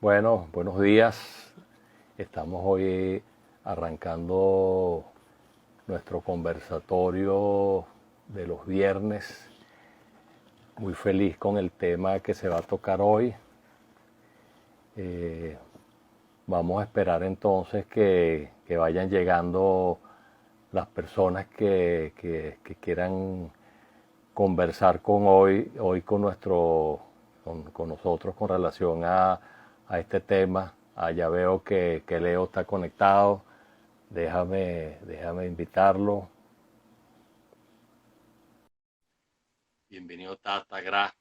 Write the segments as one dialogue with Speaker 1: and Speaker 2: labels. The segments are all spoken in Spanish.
Speaker 1: Bueno, buenos días. Estamos hoy arrancando nuestro conversatorio de los viernes. Muy feliz con el tema que se va a tocar hoy. Eh, Vamos a esperar entonces que vayan llegando las personas que quieran conversar hoy con nosotros con relación a este tema. Ya veo que Leo está conectado. Déjame invitarlo. Bienvenido Tata Gra.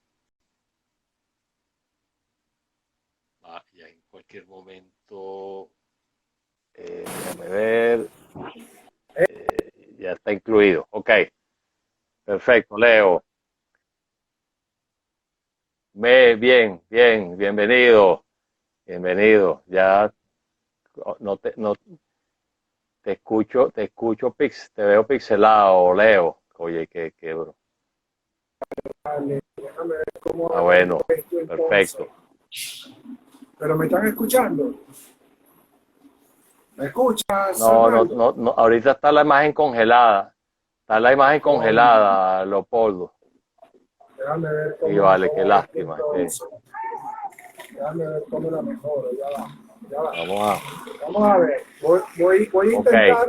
Speaker 1: Ya en cualquier momento, déjame ver, ya está incluido. Ok, perfecto, Leo. Bienvenido, bienvenido. Ya no te veo pixelado, Leo. Oye, qué bro.
Speaker 2: Vale, déjame ver cómo
Speaker 1: Bueno,
Speaker 2: arreglo esto entonces.
Speaker 1: perfecto.
Speaker 2: ¿Pero me están escuchando? ¿Me escuchas,
Speaker 1: No, no,
Speaker 2: Arnaldo?
Speaker 1: no, no, ahorita está la imagen congelada. Está la imagen
Speaker 2: Oh,
Speaker 1: congelada, Leopoldo.
Speaker 2: déjame ver
Speaker 1: Sí,
Speaker 2: cómo
Speaker 1: vale, qué
Speaker 2: mejoro esto
Speaker 1: lástima.
Speaker 2: entonces. Déjame ver cómo la mejoro. Ya va, ya va.
Speaker 1: Vamos a.
Speaker 2: Vamos a ver. Voy a
Speaker 1: Ok,
Speaker 2: intentar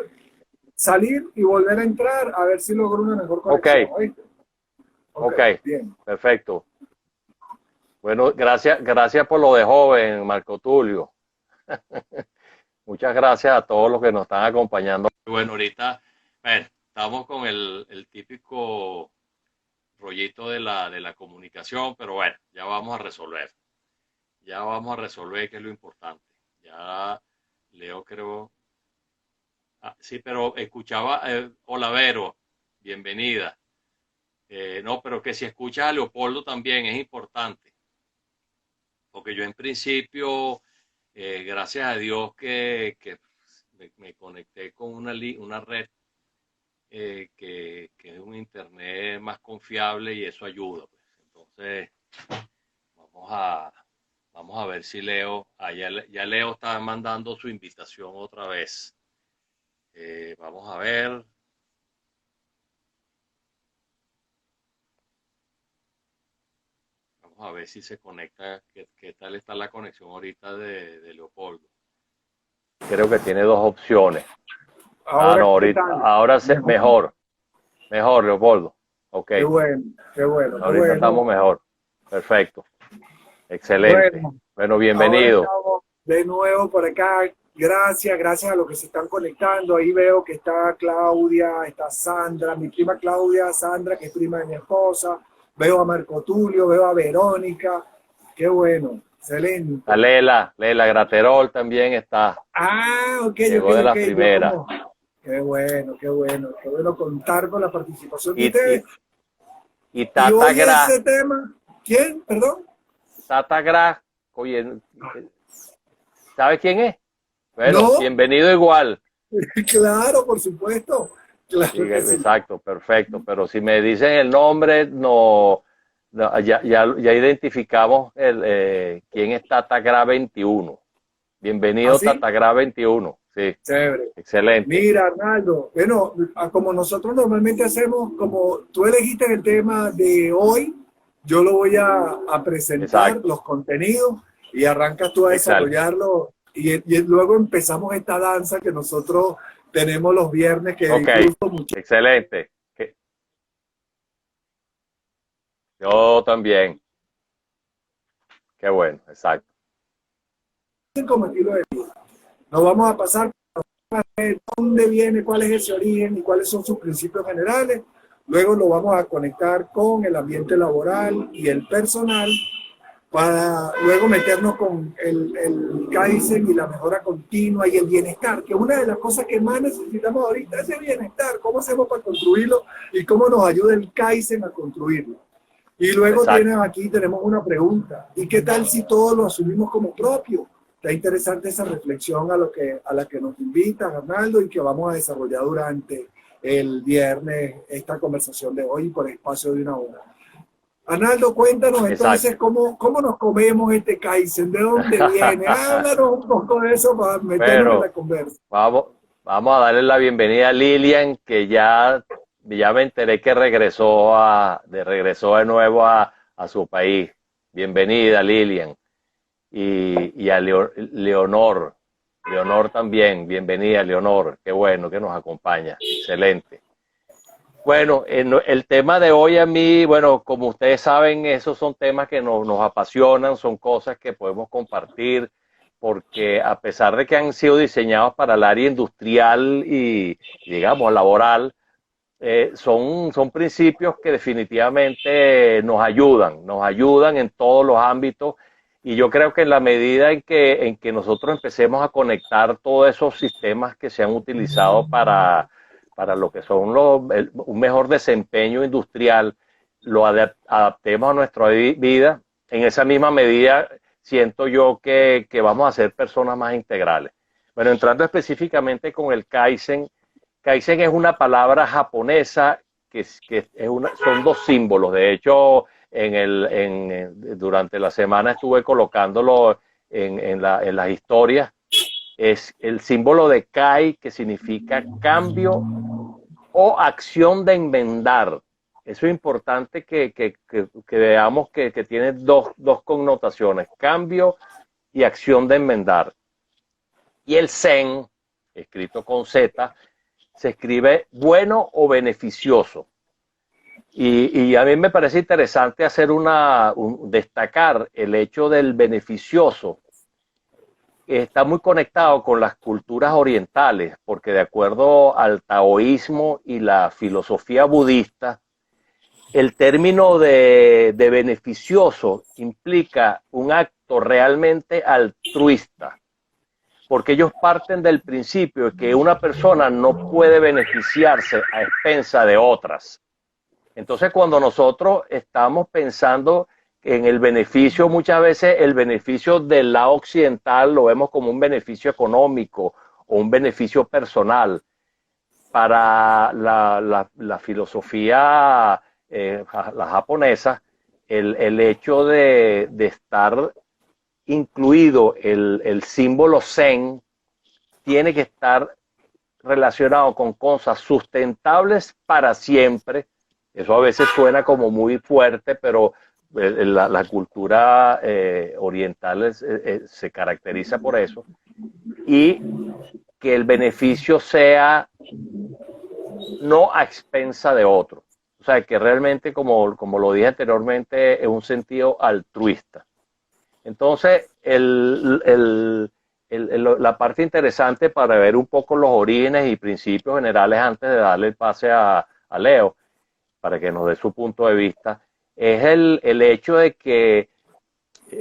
Speaker 2: salir y volver a entrar a ver si logro una mejor
Speaker 1: ok,
Speaker 2: conexión. ¿Oíste? Ok,
Speaker 1: ok,
Speaker 2: bien.
Speaker 1: perfecto. Bueno, gracias por lo de joven, Marco Tulio. Muchas gracias a todos los que nos están acompañando. Bueno, ahorita, bueno, estamos con el típico rollito de la comunicación, pero bueno, ya vamos a resolver. Ya vamos a resolver, que es lo importante. Ya Leo creo. Sí, pero escuchaba, hola Vero, bienvenida. No, pero que si escuchas a Leopoldo también es importante, porque yo en principio, gracias a Dios que me conecté con una red que es un internet más confiable y eso ayuda, pues. Entonces, vamos a, vamos a ver si Leo, ya Leo está mandando su invitación otra vez. Vamos a ver. Vamos a ver si se conecta, qué tal está la conexión ahorita de Leopoldo. Creo que tiene dos opciones. Ah,
Speaker 2: Ahora,
Speaker 1: no,
Speaker 2: ¿qué
Speaker 1: ahorita,
Speaker 2: tal?
Speaker 1: ahora
Speaker 2: Mejor.
Speaker 1: mejor, Leopoldo. Ok,
Speaker 2: Qué bueno, qué bueno, qué
Speaker 1: ahorita estamos
Speaker 2: bueno.
Speaker 1: mejor. Perfecto, excelente.
Speaker 2: Bueno,
Speaker 1: Bueno,
Speaker 2: ahora
Speaker 1: bienvenido.
Speaker 2: estamos de nuevo por acá. Gracias a los que se están conectando. Ahí veo que está Claudia, está Sandra, mi prima Claudia, Sandra, que es prima de mi esposa. Veo a Marco Tulio, veo a Verónica. Qué bueno,
Speaker 1: A
Speaker 2: excelente.
Speaker 1: Lela Graterol también está.
Speaker 2: Ah, ok,
Speaker 1: Llegó de
Speaker 2: ok.
Speaker 1: las
Speaker 2: Yo
Speaker 1: primeras.
Speaker 2: como, qué bueno contar con la participación de
Speaker 1: Y,
Speaker 2: ustedes.
Speaker 1: y, y
Speaker 2: Y
Speaker 1: Tata
Speaker 2: hoy
Speaker 1: Gra,
Speaker 2: ese tema, ¿quién? Perdón.
Speaker 1: Tata Gra, oye, ¿sabe quién es? Bueno,
Speaker 2: No,
Speaker 1: bienvenido igual.
Speaker 2: claro, por supuesto.
Speaker 1: Sí,
Speaker 2: Claro que sí.
Speaker 1: exacto, perfecto. Pero si me dicen el nombre, ya identificamos quién es Tatagra 21. Bienvenido
Speaker 2: ¿Así?
Speaker 1: Tatagra 21. Sí,
Speaker 2: Chévere.
Speaker 1: excelente.
Speaker 2: Mira, Arnaldo, bueno, como nosotros normalmente hacemos, como tú elegiste el tema de hoy, yo lo voy a presentar,
Speaker 1: Exacto,
Speaker 2: los contenidos, y arrancas tú a
Speaker 1: exacto.
Speaker 2: desarrollarlo. Y luego empezamos esta danza que nosotros tenemos los viernes, que
Speaker 1: Ok,
Speaker 2: disfruto mucho.
Speaker 1: excelente. Yo también. Qué bueno, exacto.
Speaker 2: Como estilo de vida. Nos vamos a pasar dónde viene, cuál es ese origen y cuáles son sus principios generales. Luego lo vamos a conectar con el ambiente laboral y el personal para luego meternos con el Kaizen y la mejora continua y el bienestar, que una de las cosas que más necesitamos ahorita es el bienestar. ¿Cómo hacemos para construirlo y cómo nos ayuda el Kaizen a construirlo? Y luego
Speaker 1: Exacto.
Speaker 2: tenemos una pregunta. ¿Y qué tal si todos lo asumimos como propio? Está interesante esa reflexión a la que nos invitan, Arnaldo, y que vamos a desarrollar durante el viernes esta conversación de hoy por espacio de una hora. Arnaldo, cuéntanos entonces
Speaker 1: Exacto.
Speaker 2: cómo nos comemos este Kaizen, de dónde viene. Háblanos un poco de eso para meternos en la
Speaker 1: Pero
Speaker 2: conversa.
Speaker 1: vamos a darle la bienvenida a Lilian, que ya me enteré que regresó de nuevo a su país. Bienvenida, Lilian. Y a Leonor. Leonor también, bienvenida, Leonor. Qué bueno que nos acompaña. Excelente. Bueno, el tema de hoy a mí, bueno, como ustedes saben, esos son temas que nos apasionan, son cosas que podemos compartir, porque a pesar de que han sido diseñados para el área industrial y, digamos, laboral, son principios que definitivamente nos ayudan en todos los ámbitos. Y yo creo que en la medida en que nosotros empecemos a conectar todos esos sistemas que se han utilizado para lo que son un mejor desempeño industrial, lo adaptemos a nuestra vida, en esa misma medida siento yo que vamos a ser personas más integrales. Bueno, entrando específicamente con el Kaizen, Kaizen es una palabra japonesa son dos símbolos. De hecho, durante la semana estuve colocándolo en las historias. Es el símbolo de Kai, que significa cambio o acción de enmendar. Eso es importante que veamos que tiene dos connotaciones, cambio y acción de enmendar. Y el Zen, escrito con Z, se escribe bueno o beneficioso. Y a mí me parece interesante destacar el hecho del beneficioso. Está muy conectado con las culturas orientales, porque de acuerdo al taoísmo y la filosofía budista, el término de beneficioso implica un acto realmente altruista, porque ellos parten del principio de que una persona no puede beneficiarse a expensa de otras. Entonces, cuando nosotros estamos pensando en el beneficio, muchas veces el beneficio del lado occidental lo vemos como un beneficio económico o un beneficio personal. Para la filosofía la japonesa, el hecho de estar incluido el símbolo Zen tiene que estar relacionado con cosas sustentables para siempre. Eso a veces suena como muy fuerte, pero la cultura oriental se caracteriza por eso. Y que el beneficio sea no a expensa de otro. O sea, que realmente, como lo dije anteriormente, es un sentido altruista. Entonces, la parte interesante para ver un poco los orígenes y principios generales antes de darle el pase a Leo, para que nos dé su punto de vista, es el hecho de que,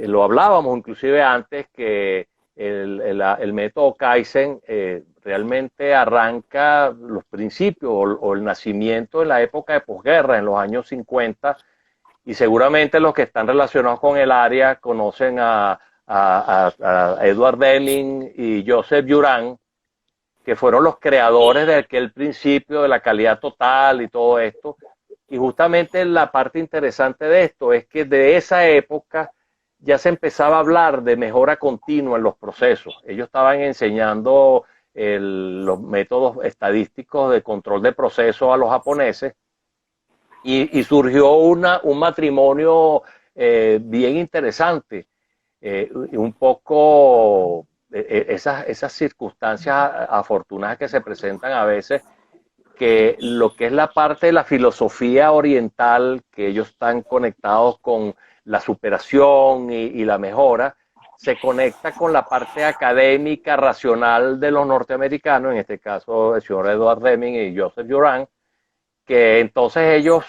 Speaker 1: lo hablábamos inclusive antes, que el método Kaizen realmente arranca los principios o el nacimiento en la época de posguerra, en los años 50, y seguramente los que están relacionados con el área conocen a Edward Deming y Joseph Juran, que fueron los creadores de aquel principio de la calidad total y todo esto. Y justamente la parte interesante de esto es que de esa época ya se empezaba a hablar de mejora continua en los procesos. Ellos estaban enseñando los métodos estadísticos de control de procesos a los japoneses y surgió un matrimonio bien interesante. Un poco esas circunstancias afortunadas que se presentan a veces, que lo que es la parte de la filosofía oriental, que ellos están conectados con la superación y la mejora, se conecta con la parte académica, racional de los norteamericanos, en este caso el señor Edward Deming y Joseph Juran, que entonces ellos,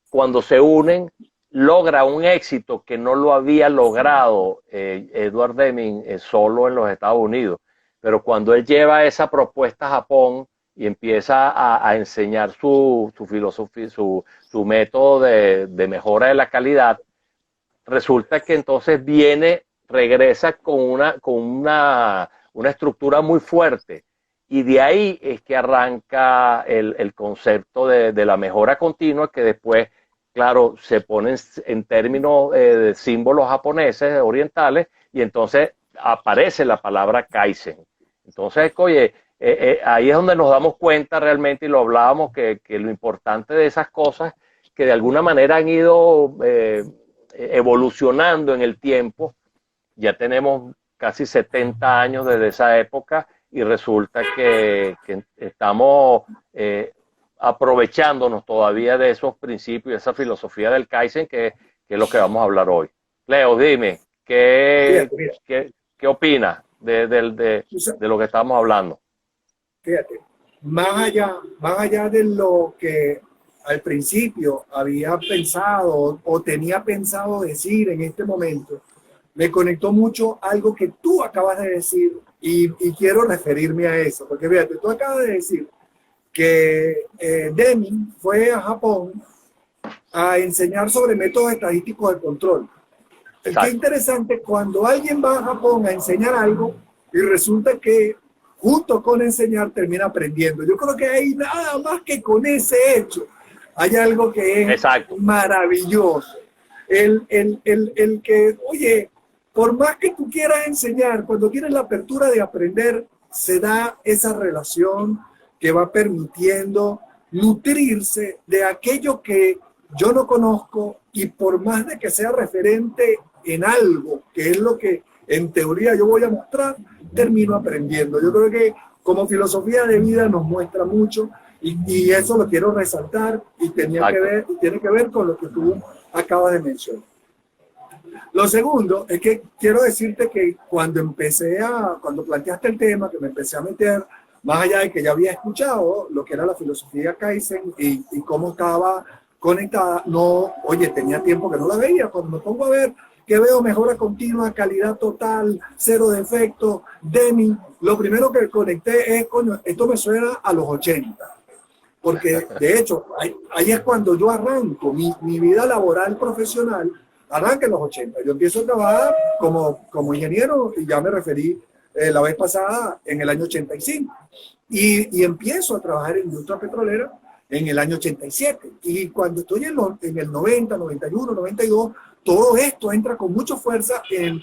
Speaker 1: cuando se unen, logra un éxito que no lo había logrado Edward Deming solo en los Estados Unidos. Pero cuando él lleva esa propuesta a Japón y empieza a enseñar su filosofía, su método de mejora de la calidad, resulta que entonces regresa con una estructura muy fuerte. Y de ahí es que arranca el concepto de la mejora continua, que después claro, se ponen en términos de símbolos japoneses, orientales, y entonces aparece la palabra Kaizen. Entonces, oye, ahí es donde nos damos cuenta realmente, y lo hablábamos, que lo importante de esas cosas que de alguna manera han ido evolucionando en el tiempo. Ya tenemos casi 70 años desde esa época y resulta que estamos aprovechándonos todavía de esos principios, de esa filosofía del Kaizen, que es lo que vamos a hablar hoy. Leo, dime,
Speaker 2: Fíjate,
Speaker 1: ¿qué opinas de lo que estamos hablando?
Speaker 2: fíjate, más allá de lo que al principio había pensado o tenía pensado decir en este momento, me conectó mucho algo que tú acabas de decir y quiero referirme a eso, porque fíjate, tú acabas de decir que Deming fue a Japón a enseñar sobre métodos estadísticos de control. Qué interesante cuando alguien va a Japón a enseñar algo y resulta que junto con enseñar termina aprendiendo. Yo creo que hay nada más que con ese hecho. Hay algo que es
Speaker 1: Exacto.
Speaker 2: maravilloso. El que, oye, por más que tú quieras enseñar, cuando tienes la apertura de aprender, se da esa relación que va permitiendo nutrirse de aquello que yo no conozco y por más de que sea referente en algo, que es lo que en teoría yo voy a mostrar, termino aprendiendo. Yo creo que como filosofía de vida nos muestra mucho y eso lo quiero resaltar y tiene que ver con lo que tú acabas de mencionar. Lo segundo es que quiero decirte que cuando planteaste el tema, que me empecé a meter, más allá de que ya había escuchado lo que era la filosofía Kaizen y cómo estaba conectada, no, oye, tenía tiempo que no la veía. Cuando me pongo a ver, que veo mejora continua, calidad total, cero defectos, Deming, lo primero que conecté es, coño, esto me suena a los 80. Porque de hecho, ahí es cuando yo arranco mi vida laboral profesional, arranca en los 80. Yo empiezo a trabajar como ingeniero, y ya me referí la vez pasada, en el año 85. Y empiezo a trabajar en industria petrolera en el año 87. Y cuando estoy en el 90, 91, 92, todo esto entra con mucha fuerza en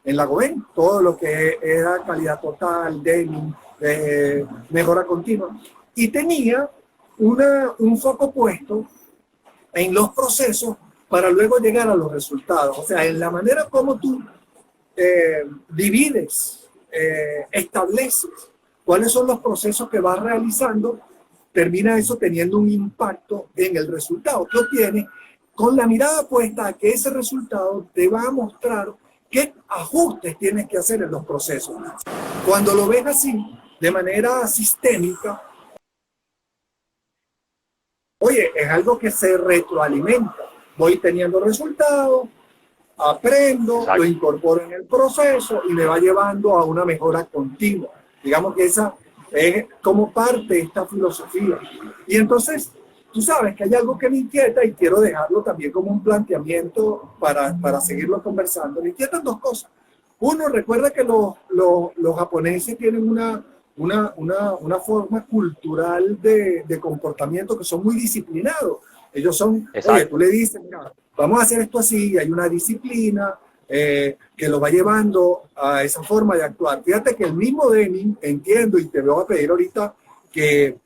Speaker 2: la Goven. Todo lo que era calidad total, Deming, mejora continua. Y tenía un foco puesto en los procesos para luego llegar a los resultados. O sea, en la manera como tú divides, estableces cuáles son los procesos que vas realizando, termina eso teniendo un impacto en el resultado que obtienes, con la mirada puesta a que ese resultado te va a mostrar qué ajustes tienes que hacer en los procesos. Cuando lo ves así, de manera sistémica, oye, es algo que se retroalimenta. Voy teniendo resultados, aprendo,
Speaker 1: Exacto.
Speaker 2: lo incorporo en el proceso y me va llevando a una mejora continua. Digamos que esa es como parte de esta filosofía. Y entonces, tú sabes que hay algo que me inquieta y quiero dejarlo también como un planteamiento para seguirlo conversando. Me inquietan dos cosas. Uno, recuerda que los japoneses tienen una forma cultural de comportamiento que son muy disciplinados. Ellos son,
Speaker 1: Exacto.
Speaker 2: oye, tú le dices, mira, vamos a hacer esto así, hay una disciplina que lo va llevando a esa forma de actuar. Fíjate que el mismo Deming, entiendo, y te voy a pedir ahorita que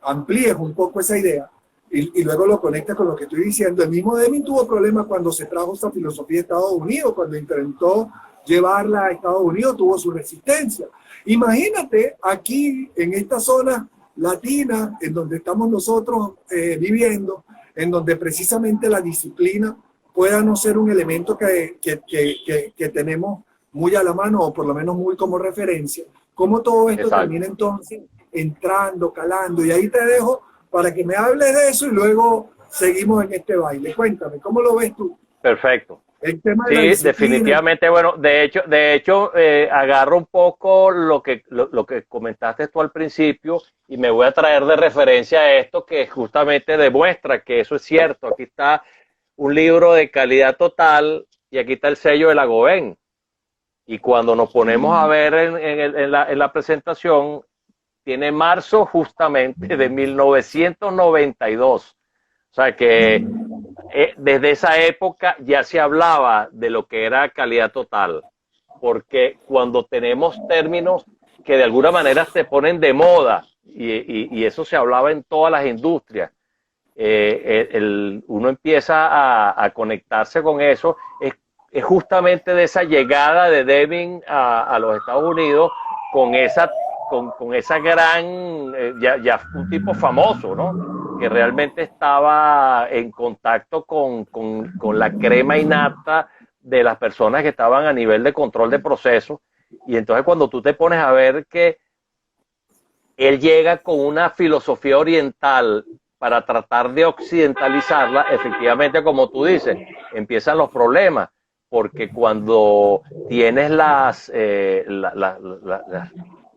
Speaker 2: amplíes un poco esa idea y luego lo conectas con lo que estoy diciendo. El mismo Deming tuvo problemas cuando se trajo esta filosofía de Estados Unidos, cuando intentó llevarla a Estados Unidos, tuvo su resistencia. Imagínate aquí en esta zona latina, en donde estamos nosotros viviendo, en donde precisamente la disciplina pueda no ser un elemento que tenemos muy a la mano, o por lo menos muy como referencia, cómo todo esto
Speaker 1: Exacto.
Speaker 2: termina entonces entrando, calando, y ahí te dejo para que me hables de eso y luego seguimos en este baile. Cuéntame, ¿cómo lo ves tú?
Speaker 1: Perfecto.
Speaker 2: El tema de la
Speaker 1: Sí, definitivamente, bueno, de hecho agarro un poco lo que comentaste tú al principio y me voy a traer de referencia a esto que justamente demuestra que eso es cierto. Aquí está un libro de calidad total y aquí está el sello de la Goven. Y cuando nos ponemos a ver en la presentación, tiene marzo justamente de 1992. O sea que desde esa época ya se hablaba de lo que era calidad total, porque cuando tenemos términos que de alguna manera se ponen de moda, y eso se hablaba en todas las industrias, uno empieza a conectarse con eso, es justamente de esa llegada de Deming a los Estados Unidos con esa gran, ya un tipo famoso, ¿no? Que realmente estaba en contacto con la crema innata de las personas que estaban a nivel de control de procesos. Y entonces cuando tú te pones a ver que él llega con una filosofía oriental para tratar de occidentalizarla, efectivamente, como tú dices, empiezan los problemas, porque cuando tienes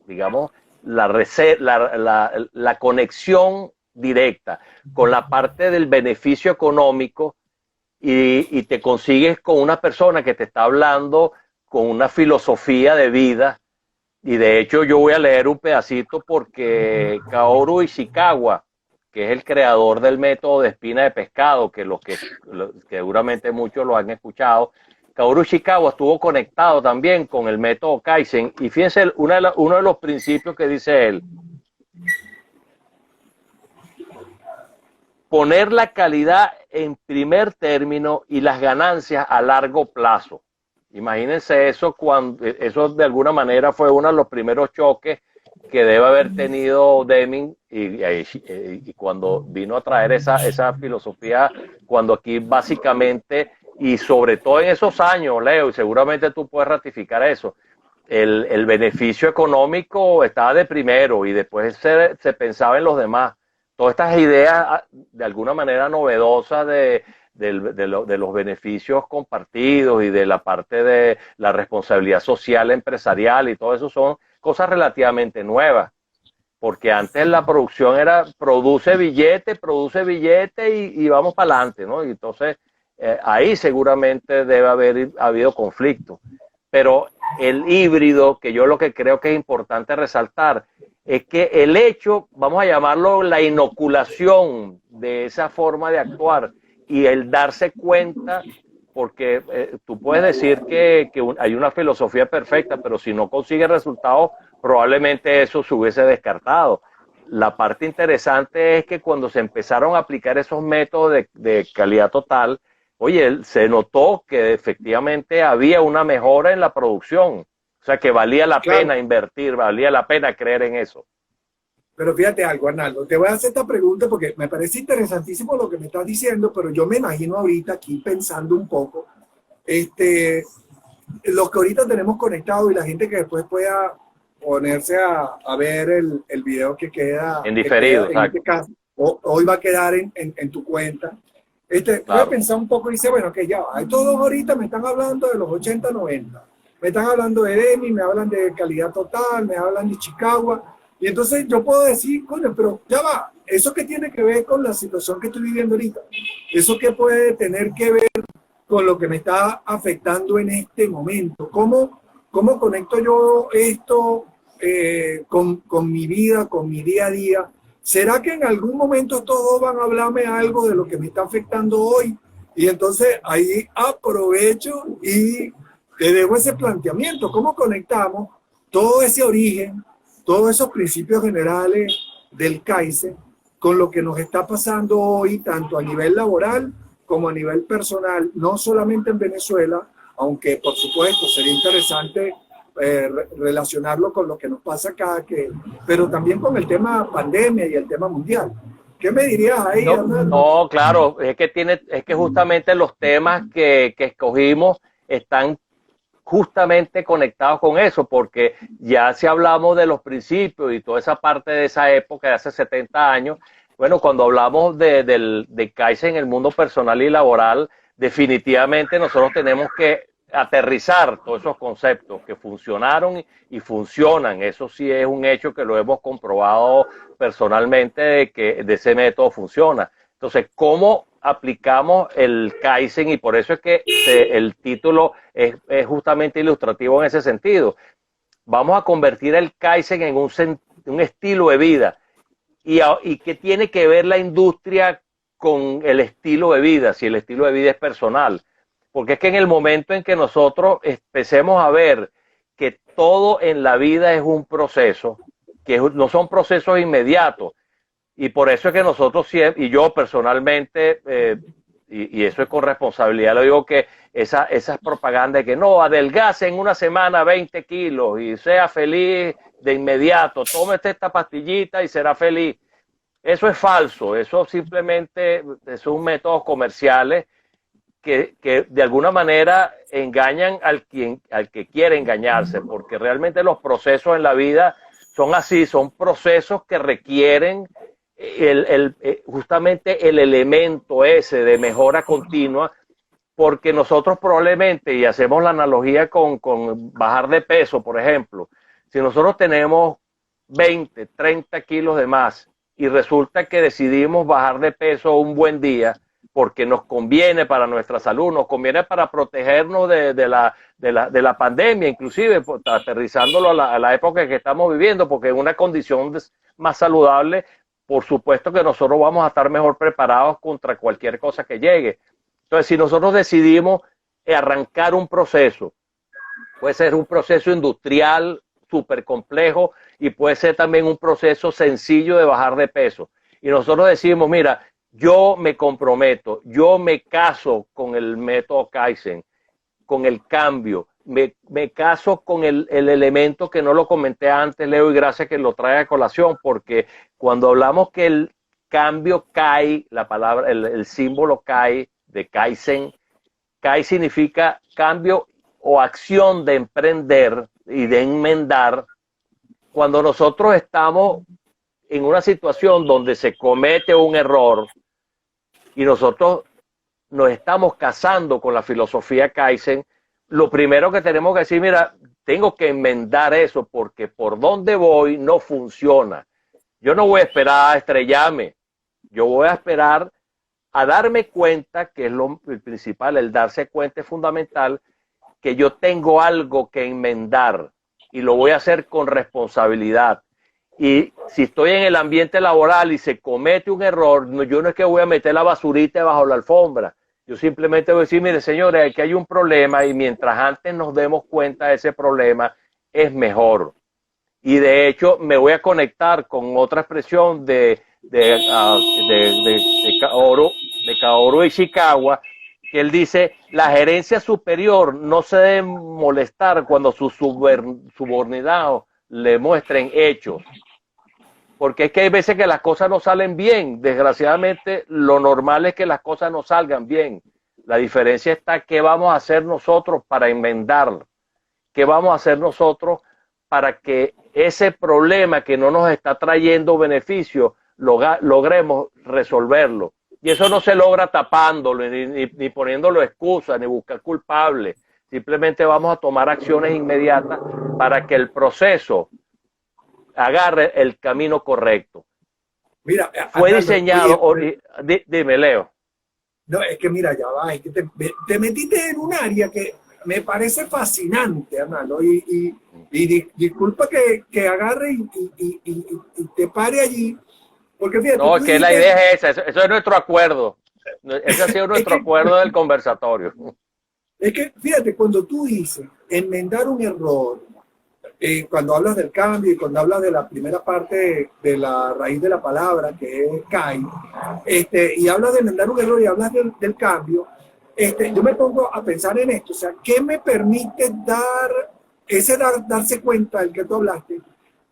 Speaker 1: digamos, la conexión directa con la parte del beneficio económico y te consigues con una persona que te está hablando con una filosofía de vida, y de hecho yo voy a leer un pedacito porque Kaoru Ishikawa, que es el creador del método de espina de pescado, que seguramente muchos lo han escuchado, Kaoru Ishikawa estuvo conectado también con el método Kaizen, y fíjense uno de los principios que dice él: poner la calidad en primer término y las ganancias a largo plazo. Imagínense eso, eso de alguna manera fue uno de los primeros choques que debe haber tenido Deming, y cuando vino a traer esa filosofía, cuando aquí básicamente, y sobre todo en esos años, Leo, y seguramente tú puedes ratificar eso, el beneficio económico estaba de primero y después se pensaba en los demás. Todas estas ideas de alguna manera novedosas de los beneficios compartidos y de la parte de la responsabilidad social empresarial y todo eso son cosas relativamente nuevas, porque antes la producción era produce billete y vamos para adelante, ¿no? Y entonces ahí seguramente debe haber habido conflicto. Pero el híbrido, que yo lo que creo que es importante resaltar, es que el hecho, vamos a llamarlo la inoculación de esa forma de actuar y el darse cuenta, porque tú puedes decir que hay una filosofía perfecta, pero si no consigue resultados, probablemente eso se hubiese descartado. La parte interesante es que cuando se empezaron a aplicar esos métodos de calidad total, oye, se notó que efectivamente había una mejora en la producción. O sea, que valía la pena invertir, valía la pena creer en eso.
Speaker 2: Pero fíjate algo, Arnaldo, te voy a hacer esta pregunta porque me parece interesantísimo lo que me estás diciendo, pero yo me imagino ahorita aquí pensando un poco, los que ahorita tenemos conectados y la gente que después pueda ponerse a ver el video que queda
Speaker 1: en diferido,
Speaker 2: en este caso, hoy va a quedar en tu cuenta. Voy a pensar un poco y dice, bueno, que ya, todos ahorita me están hablando de los 80, 90. Me están hablando de Demi, me hablan de calidad total, me hablan de Chicago. Y entonces yo puedo decir, coño, pero ya va, ¿eso qué tiene que ver con la situación que estoy viviendo ahorita? ¿Eso qué puede tener que ver con lo que me está afectando en este momento? ¿Cómo conecto yo esto con mi vida, con mi día a día? ¿Será que en algún momento todos van a hablarme algo de lo que me está afectando hoy? Y entonces ahí aprovecho y te dejo ese planteamiento. ¿Cómo conectamos todo ese origen, todos esos principios generales del Kaizen con lo que nos está pasando hoy, tanto a nivel laboral como a nivel personal, no solamente en Venezuela, aunque por supuesto sería interesante relacionarlo con lo que nos pasa acá, pero también con el tema pandemia y el tema mundial? ¿Qué me dirías ahí?
Speaker 1: No, claro, es que justamente los temas que escogimos están justamente conectados con eso, porque ya si hablamos de los principios y toda esa parte de esa época de hace 70 años, bueno, cuando hablamos de Kaizen en el mundo personal y laboral, definitivamente nosotros tenemos que aterrizar todos esos conceptos que funcionaron y funcionan. Eso sí es un hecho que lo hemos comprobado personalmente, de que ese método funciona. Entonces, ¿cómo aplicamos el Kaizen? Y por eso es que el título es justamente ilustrativo en ese sentido. Vamos a convertir el Kaizen en un estilo de vida. ¿Y qué tiene que ver la industria con el estilo de vida, si el estilo de vida es personal. Porque es que en el momento en que nosotros empecemos a ver que todo en la vida es un proceso, que no son procesos inmediatos, y por eso es que nosotros siempre, y yo personalmente, y eso es con responsabilidad, lo digo, que esas propagandas de que no, adelgace en una semana 20 kilos y sea feliz de inmediato, tómete esta pastillita y será feliz. Eso es falso, eso simplemente son métodos comerciales que de alguna manera engañan al que quiere engañarse, porque realmente los procesos en la vida son así, son procesos que requieren justamente el elemento ese de mejora continua, porque nosotros probablemente, y hacemos la analogía con bajar de peso, por ejemplo, si nosotros tenemos 20, 30 kilos de más y resulta que decidimos bajar de peso un buen día, porque nos conviene para nuestra salud, nos conviene para protegernos de la pandemia, inclusive aterrizándolo a la época en que estamos viviendo, porque en una condición más saludable, por supuesto que nosotros vamos a estar mejor preparados contra cualquier cosa que llegue. Entonces, si nosotros decidimos arrancar un proceso, puede ser un proceso industrial súper complejo y puede ser también un proceso sencillo de bajar de peso. Y nosotros decimos, mira, yo me comprometo, yo me caso con el método Kaizen, con el cambio, me caso con el elemento que no lo comenté antes, Leo, y gracias que lo trae a colación, porque cuando hablamos que el cambio Kai, la palabra, el símbolo Kai de Kaizen, Kai significa cambio o acción de emprender y de enmendar. Cuando nosotros estamos en una situación donde se comete un error y nosotros nos estamos casando con la filosofía Kaizen, lo primero que tenemos que decir, mira, tengo que enmendar eso porque por donde voy no funciona. Yo no voy a esperar a estrellarme, yo voy a esperar a darme cuenta, que es el principal, el darse cuenta es fundamental, que yo tengo algo que enmendar y lo voy a hacer con responsabilidad. Y si estoy en el ambiente laboral y se comete un error, yo no es que voy a meter la basurita bajo la alfombra. Yo simplemente voy a decir, mire, señores, aquí hay un problema y mientras antes nos demos cuenta de ese problema, es mejor. Y de hecho, me voy a conectar con otra expresión de Kaoru Ishikawa, que él dice, la gerencia superior no se debe molestar cuando sus subordinados le muestren hechos. Porque es que hay veces que las cosas no salen bien. Desgraciadamente, lo normal es que las cosas no salgan bien. La diferencia está qué vamos a hacer nosotros para enmendarlo. ¿Qué vamos a hacer nosotros para que ese problema que no nos está trayendo beneficio logremos resolverlo? Y eso no se logra tapándolo, ni poniéndolo excusas, ni buscar culpables. Simplemente vamos a tomar acciones inmediatas para que el proceso agarre el camino correcto.
Speaker 2: Mira,
Speaker 1: fue diseñado, dime, Leo.
Speaker 2: No, es que mira, ya va, es que te metiste en un área que me parece fascinante, hermano, y disculpa que agarre y te pare allí, porque fíjate.
Speaker 1: No, es que la idea es esa, eso es nuestro acuerdo, ese ha sido nuestro acuerdo del conversatorio.
Speaker 2: Es que, fíjate, cuando tú dices enmendar un error, cuando hablas del cambio y cuando hablas de la primera parte de la raíz de la palabra, que es Kai, y hablas de enmendar un error y hablas del cambio, yo me pongo a pensar en esto, o sea, ¿qué me permite darse cuenta del que tú hablaste?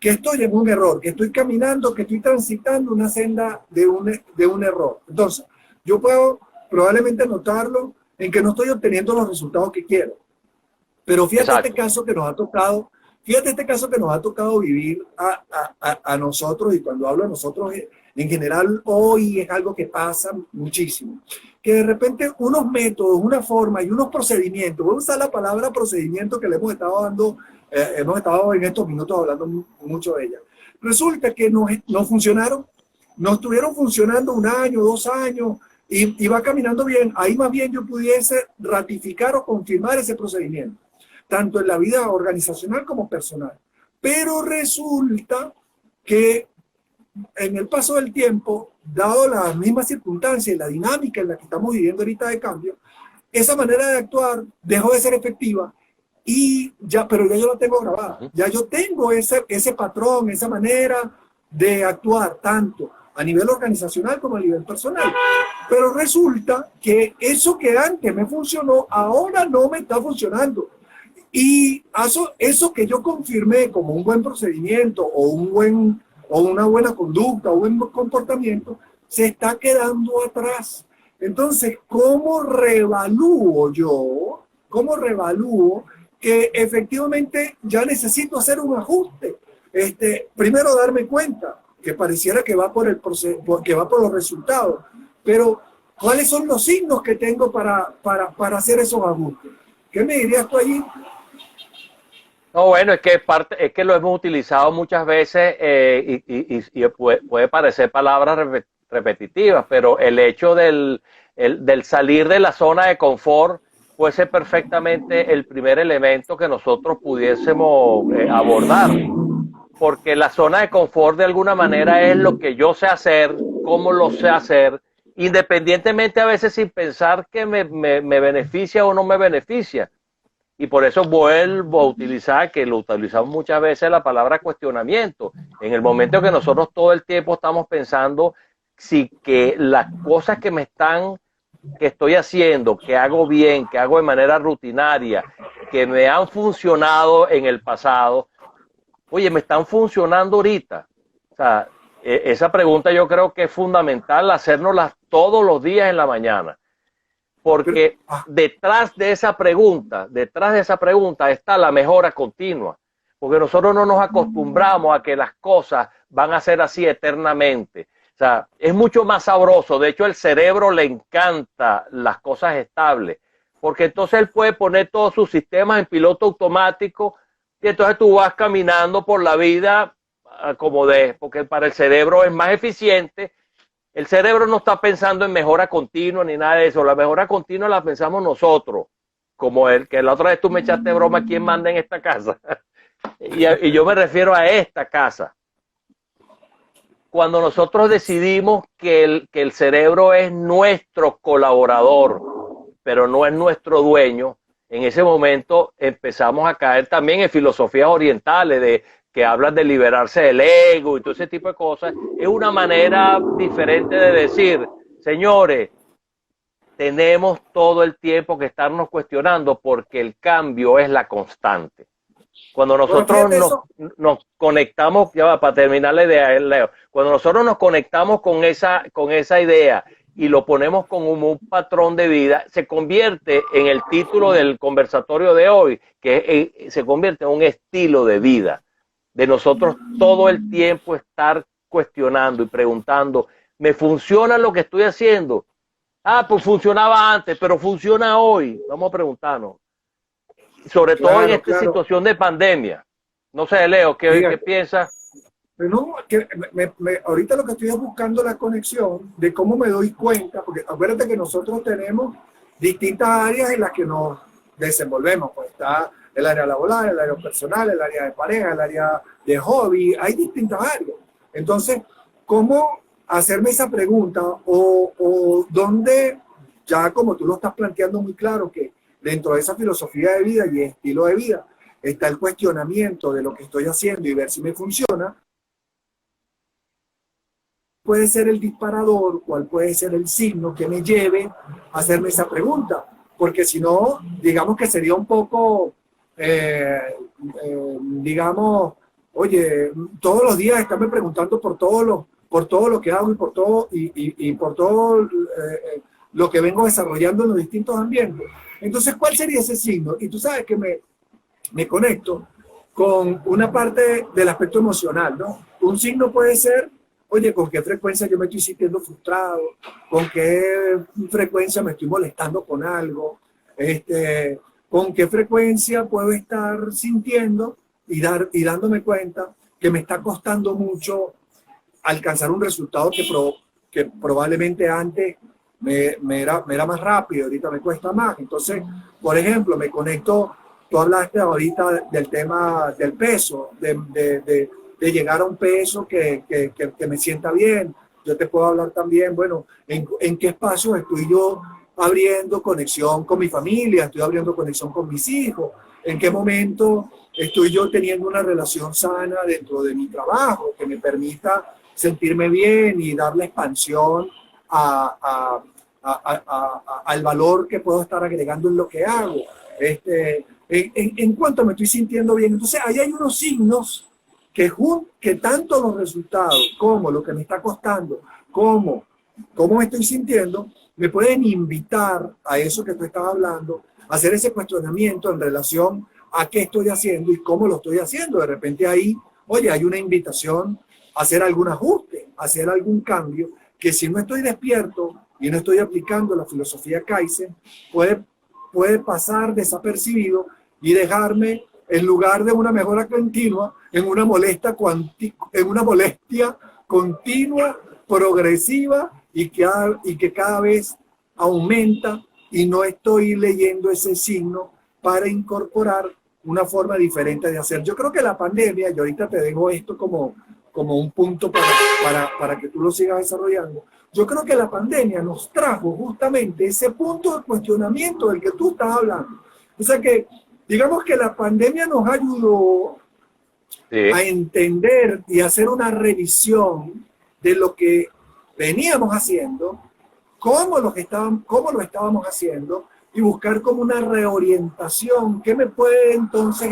Speaker 2: Que estoy en un error, que estoy caminando, que estoy transitando una senda de un error. Entonces, yo puedo probablemente notarlo en que no estoy obteniendo los resultados que quiero. Pero fíjate este caso que nos ha tocado. Fíjate este caso que nos ha tocado vivir a nosotros, y cuando hablo de nosotros, en general hoy es algo que pasa muchísimo, que de repente unos métodos, una forma y unos procedimientos, voy a usar la palabra procedimiento que le hemos estado dando, hemos estado en estos minutos hablando mucho de ella, resulta que no funcionaron, no estuvieron funcionando 1 año, 2 años, y va caminando bien. Ahí más bien yo pudiese ratificar o confirmar ese procedimiento, tanto en la vida organizacional como personal. Pero resulta que en el paso del tiempo, dado las mismas circunstancias y la dinámica en la que estamos viviendo ahorita de cambio, esa manera de actuar dejó de ser efectiva y ya, pero ya yo la tengo grabada. Ya yo tengo ese patrón, esa manera de actuar tanto a nivel organizacional como a nivel personal. Pero resulta que eso que antes me funcionó, ahora no me está funcionando. Y eso que yo confirmé como un buen procedimiento o una buena conducta o un buen comportamiento, se está quedando atrás. Entonces, ¿cómo revalúo yo? ¿Cómo revalúo que efectivamente ya necesito hacer un ajuste? Primero darme cuenta que pareciera que va por los resultados, pero ¿cuáles son los signos que tengo para hacer esos ajustes? ¿Qué me dirías tú allí?
Speaker 1: No, bueno, es que lo hemos utilizado muchas veces y puede parecer palabras repetitivas, pero el hecho del salir de la zona de confort puede ser perfectamente el primer elemento que nosotros pudiésemos abordar, porque la zona de confort de alguna manera es lo que yo sé hacer, cómo lo sé hacer, independientemente a veces sin pensar que me beneficia o no me beneficia. Y por eso vuelvo a utilizar, que lo utilizamos muchas veces, la palabra cuestionamiento. En el momento que nosotros todo el tiempo estamos pensando si que las cosas que estoy haciendo, que hago bien, que hago de manera rutinaria, que me han funcionado en el pasado, oye, me están funcionando ahorita. O sea, esa pregunta yo creo que es fundamental hacérnosla todos los días en la mañana. Porque detrás de esa pregunta está la mejora continua. Porque nosotros no nos acostumbramos a que las cosas van a ser así eternamente. O sea, es mucho más sabroso. De hecho, el cerebro le encanta las cosas estables. Porque entonces él puede poner todos sus sistemas en piloto automático y entonces tú vas caminando por la vida como porque para el cerebro es más eficiente. El cerebro no está pensando en mejora continua ni nada de eso. La mejora continua la pensamos nosotros. Como que la otra vez tú me echaste broma, ¿quién manda en esta casa? y yo me refiero a esta casa. Cuando nosotros decidimos que el cerebro es nuestro colaborador, pero no es nuestro dueño, en ese momento empezamos a caer también en filosofías orientales que hablan de liberarse del ego y todo ese tipo de cosas. Es una manera diferente de decir, señores, tenemos todo el tiempo que estarnos cuestionando porque el cambio es la constante. Cuando nosotros nos conectamos, ya va, para terminar la idea, Leo, cuando nosotros nos conectamos con esa idea y lo ponemos como un patrón de vida, se convierte en el título del conversatorio de hoy, que se convierte en un estilo de vida. De nosotros todo el tiempo estar cuestionando y preguntando, ¿me funciona lo que estoy haciendo? Ah, pues funcionaba antes, pero funciona hoy. Vamos a preguntarnos. Sobre todo en esta situación de pandemia. No sé, Leo, ¿qué piensas?
Speaker 2: No, ahorita lo que estoy es buscando la conexión de cómo me doy cuenta, porque acuérdate que nosotros tenemos distintas áreas en las que nos desenvolvemos. Pues está el área laboral, el área personal, el área de pareja, el área de hobby, hay distintas áreas. Entonces, ¿cómo hacerme esa pregunta o dónde, ya como tú lo estás planteando muy claro, que dentro de esa filosofía de vida y estilo de vida está el cuestionamiento de lo que estoy haciendo y ver si me funciona? Puede ser el disparador, cuál puede ser el signo que me lleve a hacerme esa pregunta, porque si no, digamos que sería un poco, digamos, oye, todos los días estarme preguntando por todo lo que hago y por todo lo que vengo desarrollando en los distintos ambientes. Entonces, ¿cuál sería ese signo? Y tú sabes que me conecto con una parte del aspecto emocional, ¿no? Un signo puede ser, oye, ¿con qué frecuencia yo me estoy sintiendo frustrado? ¿Con qué frecuencia me estoy molestando con algo? ¿Con qué frecuencia puedo estar sintiendo y dándome cuenta que me está costando mucho alcanzar un resultado que probablemente antes me era más rápido, ahorita me cuesta más? Entonces, por ejemplo, me conecto, tú hablaste ahorita del tema del peso, de de llegar a un peso que me sienta bien. Yo te puedo hablar también, bueno, en qué espacios estoy yo abriendo conexión con mi familia, estoy abriendo conexión con mis hijos, en qué momento estoy yo teniendo una relación sana dentro de mi trabajo que me permita sentirme bien y darle expansión al valor que puedo estar agregando en lo que hago. En cuanto me estoy sintiendo bien. Entonces, ahí hay unos signos que tanto los resultados como lo que me está costando, como cómo me estoy sintiendo, me pueden invitar a eso que tú estás hablando, a hacer ese cuestionamiento en relación a qué estoy haciendo y cómo lo estoy haciendo. De repente ahí, oye, hay una invitación a hacer algún ajuste, a hacer algún cambio, que si no estoy despierto y no estoy aplicando la filosofía Kaizen, puede pasar desapercibido y dejarme, en lugar de una mejora continua, en una molestia continua, progresiva y que cada vez aumenta, y no estoy leyendo ese signo para incorporar una forma diferente de hacer. Yo creo que la pandemia, y ahorita te dejo esto como un punto para que tú lo sigas desarrollando, yo creo que la pandemia nos trajo justamente ese punto de cuestionamiento del que tú estás hablando. O sea que, digamos que la pandemia nos ayudó a entender y hacer una revisión de lo que veníamos haciendo, cómo lo estábamos haciendo, y buscar como una reorientación que me puede entonces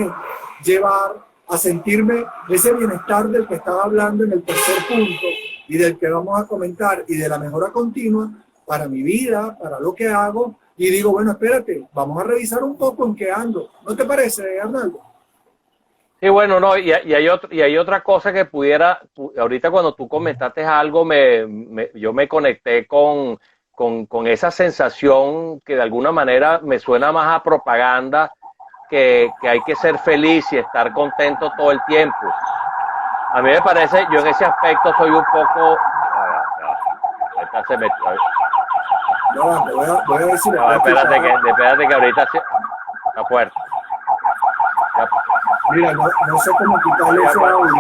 Speaker 2: llevar a sentirme ese bienestar del que estaba hablando en el tercer punto y del que vamos a comentar, y de la mejora continua para mi vida, para lo que hago. Y digo, bueno, espérate, vamos a revisar un poco en qué ando. ¿No te parece, Arnaldo?
Speaker 1: Sí, bueno, no, y hay otra cosa que ahorita cuando tú comentaste algo, yo me conecté con esa sensación que de alguna manera me suena más a propaganda, que hay que ser feliz y estar contento todo el tiempo. A mí me parece, yo en ese aspecto soy un poco... Ahorita se metió.
Speaker 2: No, voy a decir...
Speaker 1: No, espérate que ahorita está fuerte.
Speaker 2: Mira, no sé cómo quitarle ese audio,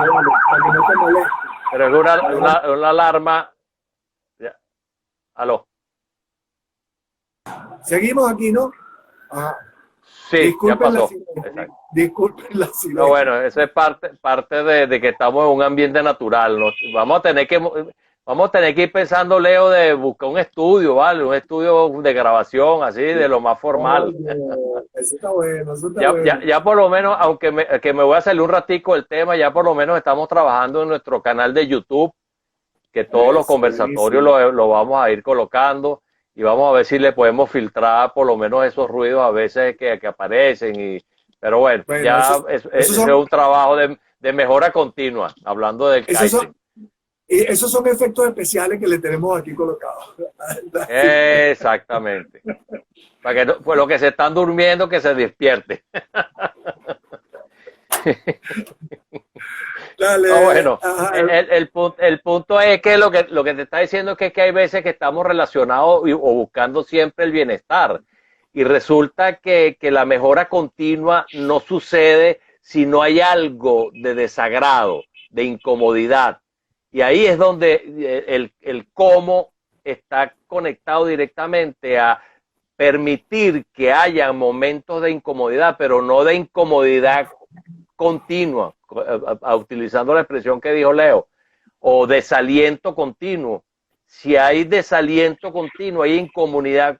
Speaker 2: para que no te moleste.
Speaker 1: Pero es una alarma. Ya. Aló.
Speaker 2: Seguimos aquí, ¿no? Ajá.
Speaker 1: Sí,
Speaker 2: disculpen,
Speaker 1: ya pasó.
Speaker 2: Disculpen la silencio.
Speaker 1: No, bueno, eso es parte de que estamos en un ambiente natural. Vamos a tener que ir pensando, Leo, de buscar un estudio, ¿vale? Un estudio de grabación, así, de lo más formal.
Speaker 2: Eso está bueno, eso está bueno.
Speaker 1: Ya por lo menos, aunque que me voy a salir un ratico del tema, ya por lo menos estamos trabajando en nuestro canal de YouTube, que todos los conversatorios lo vamos a ir colocando, y vamos a ver si le podemos filtrar por lo menos esos ruidos a veces que aparecen. Pero bueno, ya eso es un trabajo de mejora continua, hablando del Kaizen.
Speaker 2: Esos son efectos especiales que le tenemos aquí colocados.
Speaker 1: Exactamente. Para que pues los que se están durmiendo, que se despierten.
Speaker 2: Dale.
Speaker 1: No, bueno, el punto es que lo que te está diciendo es que hay veces que estamos relacionados o buscando siempre el bienestar, y resulta que la mejora continua no sucede si no hay algo de desagrado, de incomodidad. Y ahí es donde el cómo está conectado directamente a permitir que haya momentos de incomodidad, pero no de incomodidad continua, utilizando la expresión que dijo Leo, o desaliento continuo. Si hay desaliento continuo, hay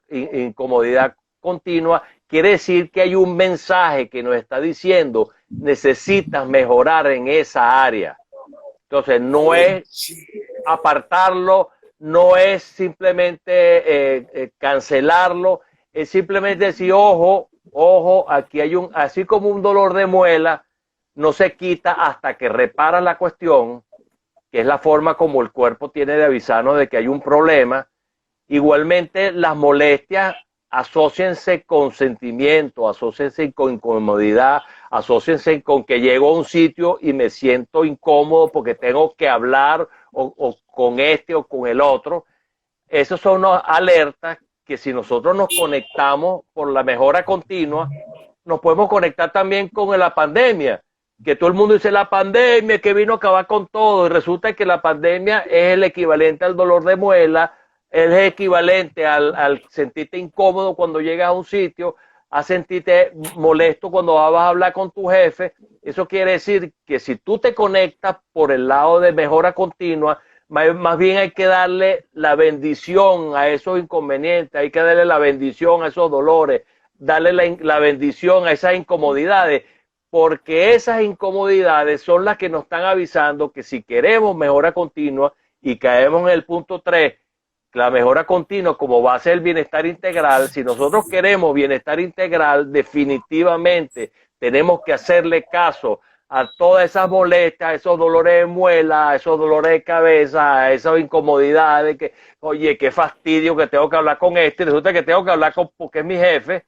Speaker 1: incomodidad continua, quiere decir que hay un mensaje que nos está diciendo: necesitas mejorar en esa área. Entonces, no es apartarlo, no es simplemente cancelarlo, es simplemente decir, ojo, aquí hay así como un dolor de muela, no se quita hasta que repara la cuestión, que es la forma como el cuerpo tiene de avisarnos de que hay un problema. Igualmente, las molestias, asóciense con sentimiento, asóciense con incomodidad, asóciense con que llego a un sitio y me siento incómodo porque tengo que hablar o con este o con el otro. Esas son unas alertas que, si nosotros nos conectamos por la mejora continua, nos podemos conectar también con la pandemia. que todo el mundo dice la pandemia, que vino a acabar con todo, y resulta que la pandemia es el equivalente al dolor de muela, es el equivalente al sentirte incómodo cuando llegas a un sitio, a sentirte molesto cuando vas a hablar con tu jefe. Eso quiere decir que si tú te conectas por el lado de mejora continua, más bien hay que darle la bendición a esos inconvenientes, hay que darle la bendición a esos dolores, darle la bendición a esas incomodidades, porque esas incomodidades son las que nos están avisando que si queremos mejora continua, y caemos en el punto 3, la mejora continua como base del bienestar integral, si nosotros queremos bienestar integral, definitivamente tenemos que hacerle caso a todas esas molestias, a esos dolores de muela, a esos dolores de cabeza, a esas incomodidades, que, oye, qué fastidio que tengo que hablar con este, y resulta que tengo que hablar con, porque es mi jefe.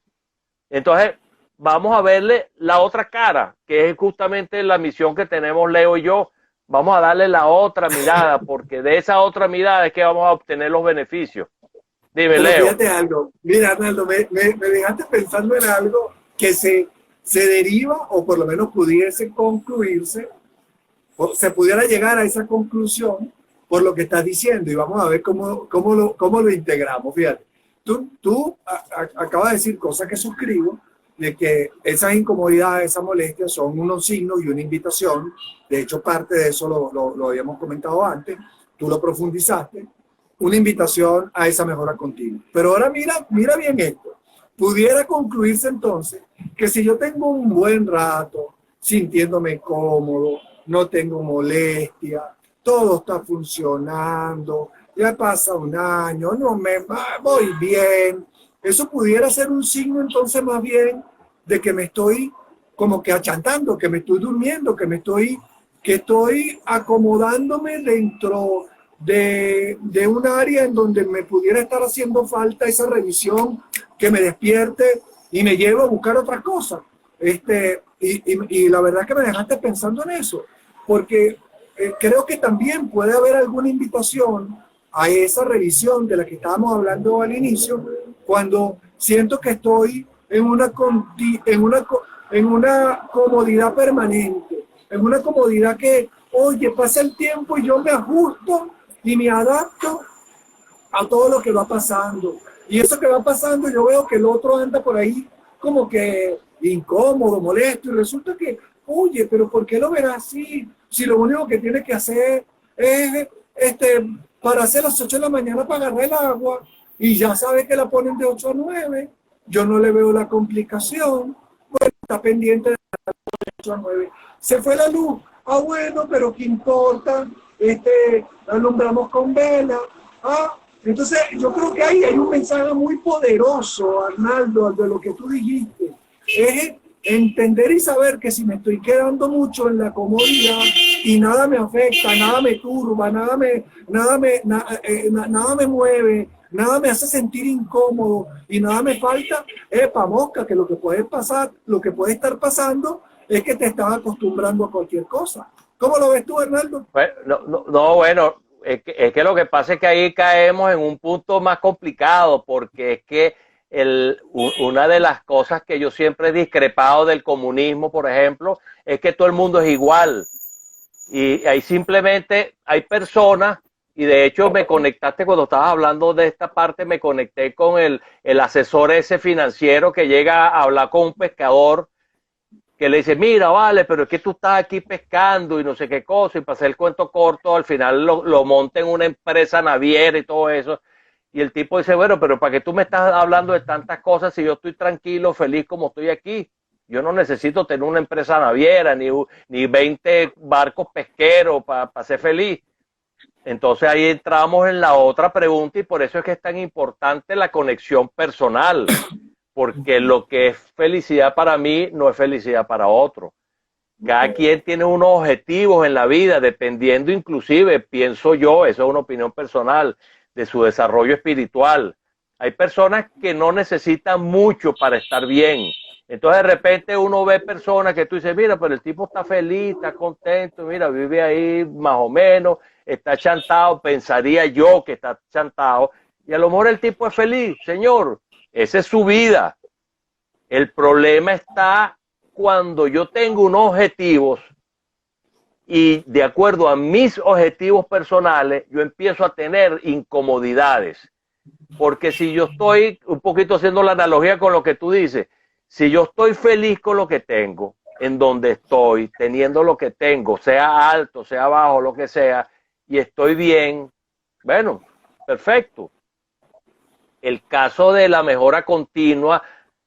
Speaker 1: Entonces, vamos a verle la otra cara, que es justamente la misión que tenemos Leo y yo. Vamos a darle la otra mirada, porque de esa otra mirada es que vamos a obtener los beneficios. Dime,
Speaker 2: Pero
Speaker 1: Leo.
Speaker 2: fíjate algo, mira, Arnaldo, me dejaste pensando en algo que se deriva, o por lo menos pudiese concluirse, o se pudiera llegar a esa conclusión por lo que estás diciendo, y vamos a ver cómo lo integramos. Fíjate, tú acabas de decir cosas que suscribo, de que esas incomodidades, esas molestias son unos signos y una invitación. De hecho, parte de eso lo habíamos comentado antes, tú lo profundizaste, una invitación a esa mejora continua. Pero ahora mira bien esto. Pudiera concluirse entonces que si yo tengo un buen rato sintiéndome cómodo, no tengo molestia, todo está funcionando, ya pasa un año, no me voy bien, eso pudiera ser un signo entonces más bien de que me estoy como que achantando, que me estoy durmiendo, que estoy acomodándome dentro de un área en donde me pudiera estar haciendo falta esa revisión que me despierte y me lleve a buscar otra cosa. Y la verdad que me dejaste pensando en eso, porque creo que también puede haber alguna invitación a esa revisión de la que estábamos hablando al inicio, cuando siento que estoy en una comodidad permanente, en una comodidad que, oye, pasa el tiempo y yo me ajusto y me adapto a todo lo que va pasando. Y eso que va pasando, yo veo que el otro anda por ahí como que incómodo, molesto, y resulta que, oye, pero ¿por qué lo verás así? Si lo único que tiene que hacer es para hacer las 8 de la mañana para agarrar el agua, y ya sabe que la ponen de 8 a 9, yo no le veo la complicación, bueno, está pendiente de las 8 a 9. Se fue la luz, bueno, pero ¿qué importa? Alumbramos con vela. Entonces yo creo que ahí hay un mensaje muy poderoso, Arnaldo, de lo que tú dijiste. Es entender y saber que si me estoy quedando mucho en la comodidad y nada me afecta, nada me turba, nada me mueve, nada me hace sentir incómodo y nada me falta, mosca, que lo que puede pasar, lo que puede estar pasando es que te estás acostumbrando a cualquier cosa. ¿Cómo lo ves tú, Arnaldo?
Speaker 1: Bueno, es que lo que pasa es que ahí caemos en un punto más complicado, porque es que una de las cosas que yo siempre he discrepado del comunismo, por ejemplo, es que todo el mundo es igual. Y ahí simplemente hay personas, y de hecho me conectaste cuando estabas hablando de esta parte, me conecté con el asesor ese financiero que llega a hablar con un pescador, que le dice, mira, vale, pero es que tú estás aquí pescando y no sé qué cosa, y para hacer el cuento corto, al final lo monta en una empresa naviera y todo eso. Y el tipo dice, bueno, pero ¿para qué tú me estás hablando de tantas cosas si yo estoy tranquilo, feliz como estoy aquí? Yo no necesito tener una empresa naviera ni 20 barcos pesqueros para ser feliz. Entonces ahí entramos en la otra pregunta, y por eso es que es tan importante la conexión personal, porque lo que es felicidad para mí no es felicidad para otro. Cada quien tiene unos objetivos en la vida, dependiendo inclusive, pienso yo, eso es una opinión personal, de su desarrollo espiritual. Hay personas que no necesitan mucho para estar bien. Entonces de repente uno ve personas que tú dices, mira, pero el tipo está feliz, está contento, mira, vive ahí más o menos, está chantado, pensaría yo que está chantado, y a lo mejor el tipo es feliz. Señor, esa es su vida. El problema está cuando yo tengo unos objetivos y de acuerdo a mis objetivos personales, yo empiezo a tener incomodidades. Porque si yo estoy, un poquito haciendo la analogía con lo que tú dices, si yo estoy feliz con lo que tengo, en donde estoy, teniendo lo que tengo, sea alto, sea bajo, lo que sea, y estoy bien, bueno, perfecto. El caso de la mejora continua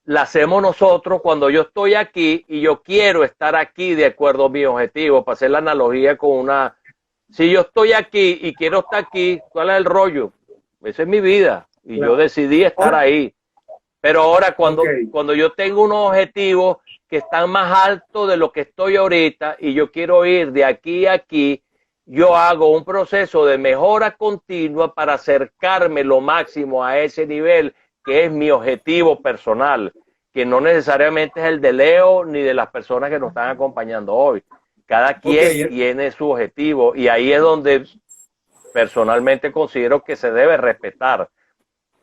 Speaker 1: la hacemos nosotros cuando yo estoy aquí y yo quiero estar aquí de acuerdo a mi objetivo, para hacer la analogía con una... Si yo estoy aquí y quiero estar aquí, ¿cuál es el rollo? Esa es mi vida y yo decidí estar ahí. Pero ahora cuando yo tengo unos objetivos que están más altos de lo que estoy ahorita y yo quiero ir de aquí a aquí, yo hago un proceso de mejora continua para acercarme lo máximo a ese nivel que es mi objetivo personal, que no necesariamente es el de Leo ni de las personas que nos están acompañando hoy. Cada quien tiene su objetivo y ahí es donde personalmente considero que se debe respetar.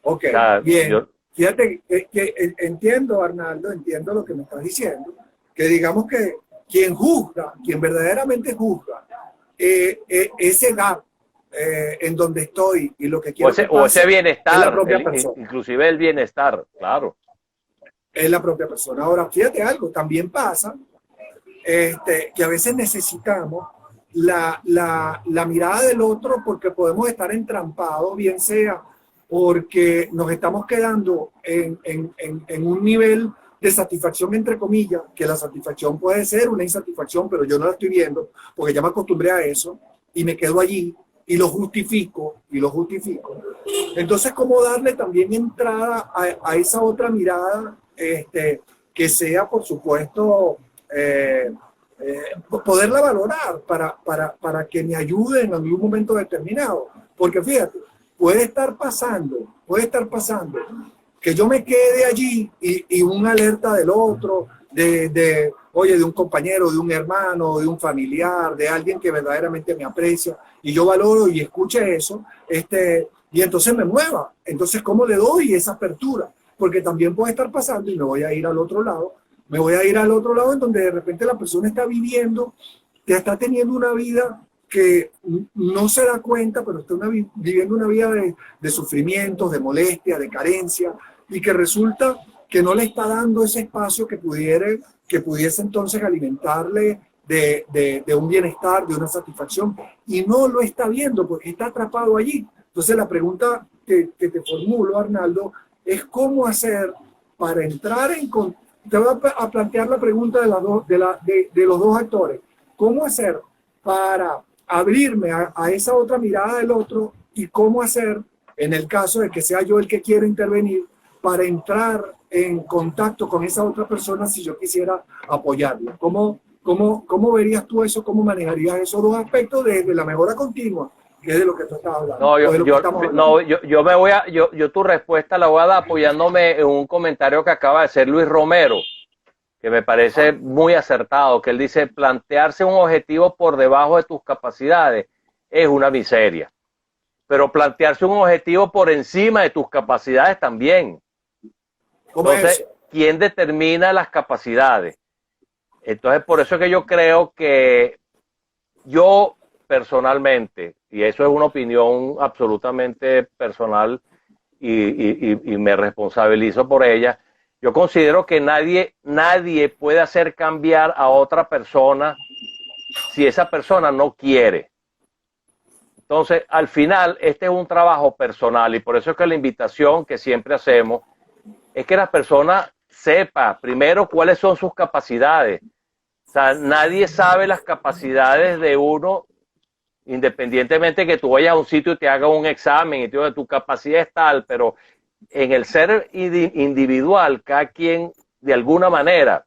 Speaker 2: Ok, o sea, bien. Fíjate que entiendo, Arnaldo, entiendo lo que me estás diciendo, que digamos que quien juzga, quien verdaderamente juzga, ese gap en donde estoy y lo que quiero
Speaker 1: o ese bienestar, es la propia persona. Inclusive el bienestar, claro.
Speaker 2: Es la propia persona. Ahora, fíjate algo, también pasa que a veces necesitamos la mirada del otro porque podemos estar entrampados, bien sea porque nos estamos quedando en un nivel de satisfacción, entre comillas, que la satisfacción puede ser una insatisfacción, pero yo no la estoy viendo porque ya me acostumbré a eso y me quedo allí y lo justifico. Entonces, ¿cómo darle también entrada a esa otra mirada que sea, por supuesto, poderla valorar para que me ayude en algún momento determinado? Porque fíjate, puede estar pasando que yo me quede allí y una alerta del otro, oye, de un compañero, de un hermano, de un familiar, de alguien que verdaderamente me aprecia, y yo valoro y escuche eso, y entonces me mueva. Entonces, ¿cómo le doy esa apertura? Porque también puede estar pasando, y me voy a ir al otro lado, en donde de repente la persona está viviendo, que está teniendo una vida que no se da cuenta, pero está viviendo una vida de sufrimientos, de molestia, de carencia, y que resulta que no le está dando ese espacio que pudiese entonces alimentarle de un bienestar, de una satisfacción, y no lo está viendo porque está atrapado allí. Entonces la pregunta que te formulo, Arnaldo, es cómo hacer para entrar en... Te voy a plantear la pregunta de los dos actores. ¿Cómo hacer para abrirme a esa otra mirada del otro y cómo hacer, en el caso de que sea yo el que quiero intervenir, para entrar en contacto con esa otra persona si yo quisiera apoyarla? ¿Cómo verías tú eso? ¿Cómo manejarías esos dos aspectos desde la mejora continua, que es de lo que tú estás hablando?
Speaker 1: Yo tu respuesta la voy a dar apoyándome en un comentario que acaba de hacer Luis Romero, que me parece muy acertado, que él dice: plantearse un objetivo por debajo de tus capacidades es una miseria, pero plantearse un objetivo por encima de tus capacidades también. Entonces, ¿quién determina las capacidades? Entonces, por eso es que yo creo que yo personalmente, y eso es una opinión absolutamente personal y me responsabilizo por ella, yo considero que nadie puede hacer cambiar a otra persona si esa persona no quiere. Entonces, al final, este es un trabajo personal y por eso es que la invitación que siempre hacemos es que la persona sepa primero cuáles son sus capacidades. O sea, nadie sabe las capacidades de uno, independientemente que tú vayas a un sitio y te hagas un examen y te digas tu capacidad es tal, pero en el ser individual, cada quien de alguna manera.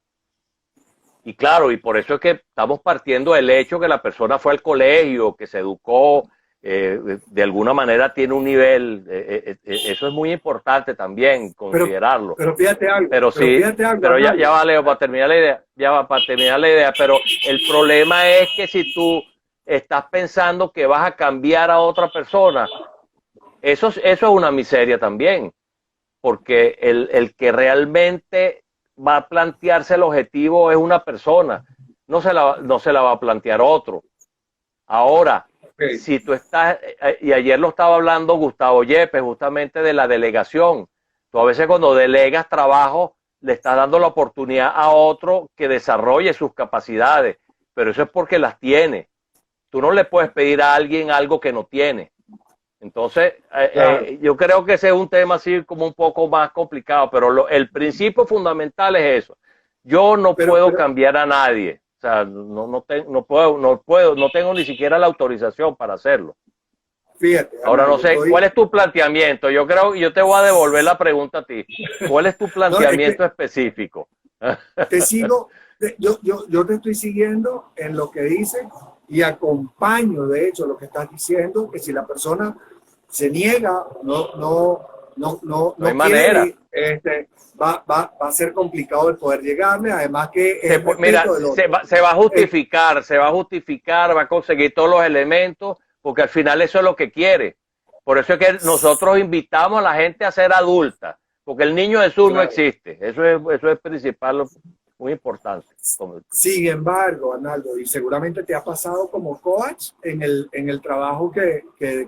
Speaker 1: Y claro, y por eso es que estamos partiendo del hecho que la persona fue al colegio, que se educó, de alguna manera tiene un nivel, eso es muy importante también considerarlo.
Speaker 2: Pero fíjate algo.
Speaker 1: Pero ya va, Leo, para terminar la idea, pero el problema es que si tú estás pensando que vas a cambiar a otra persona, eso es una miseria también, porque el que realmente va a plantearse el objetivo es una persona, no se la va a plantear otro. Ahora, okay, si tú estás, y ayer lo estaba hablando Gustavo Yepes, justamente de la delegación, tú a veces cuando delegas trabajo, le estás dando la oportunidad a otro que desarrolle sus capacidades, pero eso es porque las tiene. Tú no le puedes pedir a alguien algo que no tiene. Entonces, claro, yo creo que ese es un tema así como un poco más complicado, pero el principio fundamental es eso. Yo no puedo cambiar a nadie. O sea, no tengo ni siquiera la autorización para hacerlo.
Speaker 2: Fíjate.
Speaker 1: Ahora no sé, ¿cuál es tu planteamiento? Yo creo que yo te voy a devolver la pregunta a ti. ¿Cuál es tu planteamiento específico?
Speaker 2: Te sigo, yo te estoy siguiendo en lo que dices y acompaño, de hecho, lo que estás diciendo, que si la persona se niega, no hay manera. Va a ser complicado el poder llegarle, además que
Speaker 1: se va a justificar, va a conseguir todos los elementos, porque al final eso es lo que quiere. Por eso es que nosotros invitamos a la gente a ser adulta, porque el niño Jesús no existe. Eso es principal, muy importante.
Speaker 2: Sin embargo, Arnaldo, y seguramente te ha pasado como coach en el trabajo que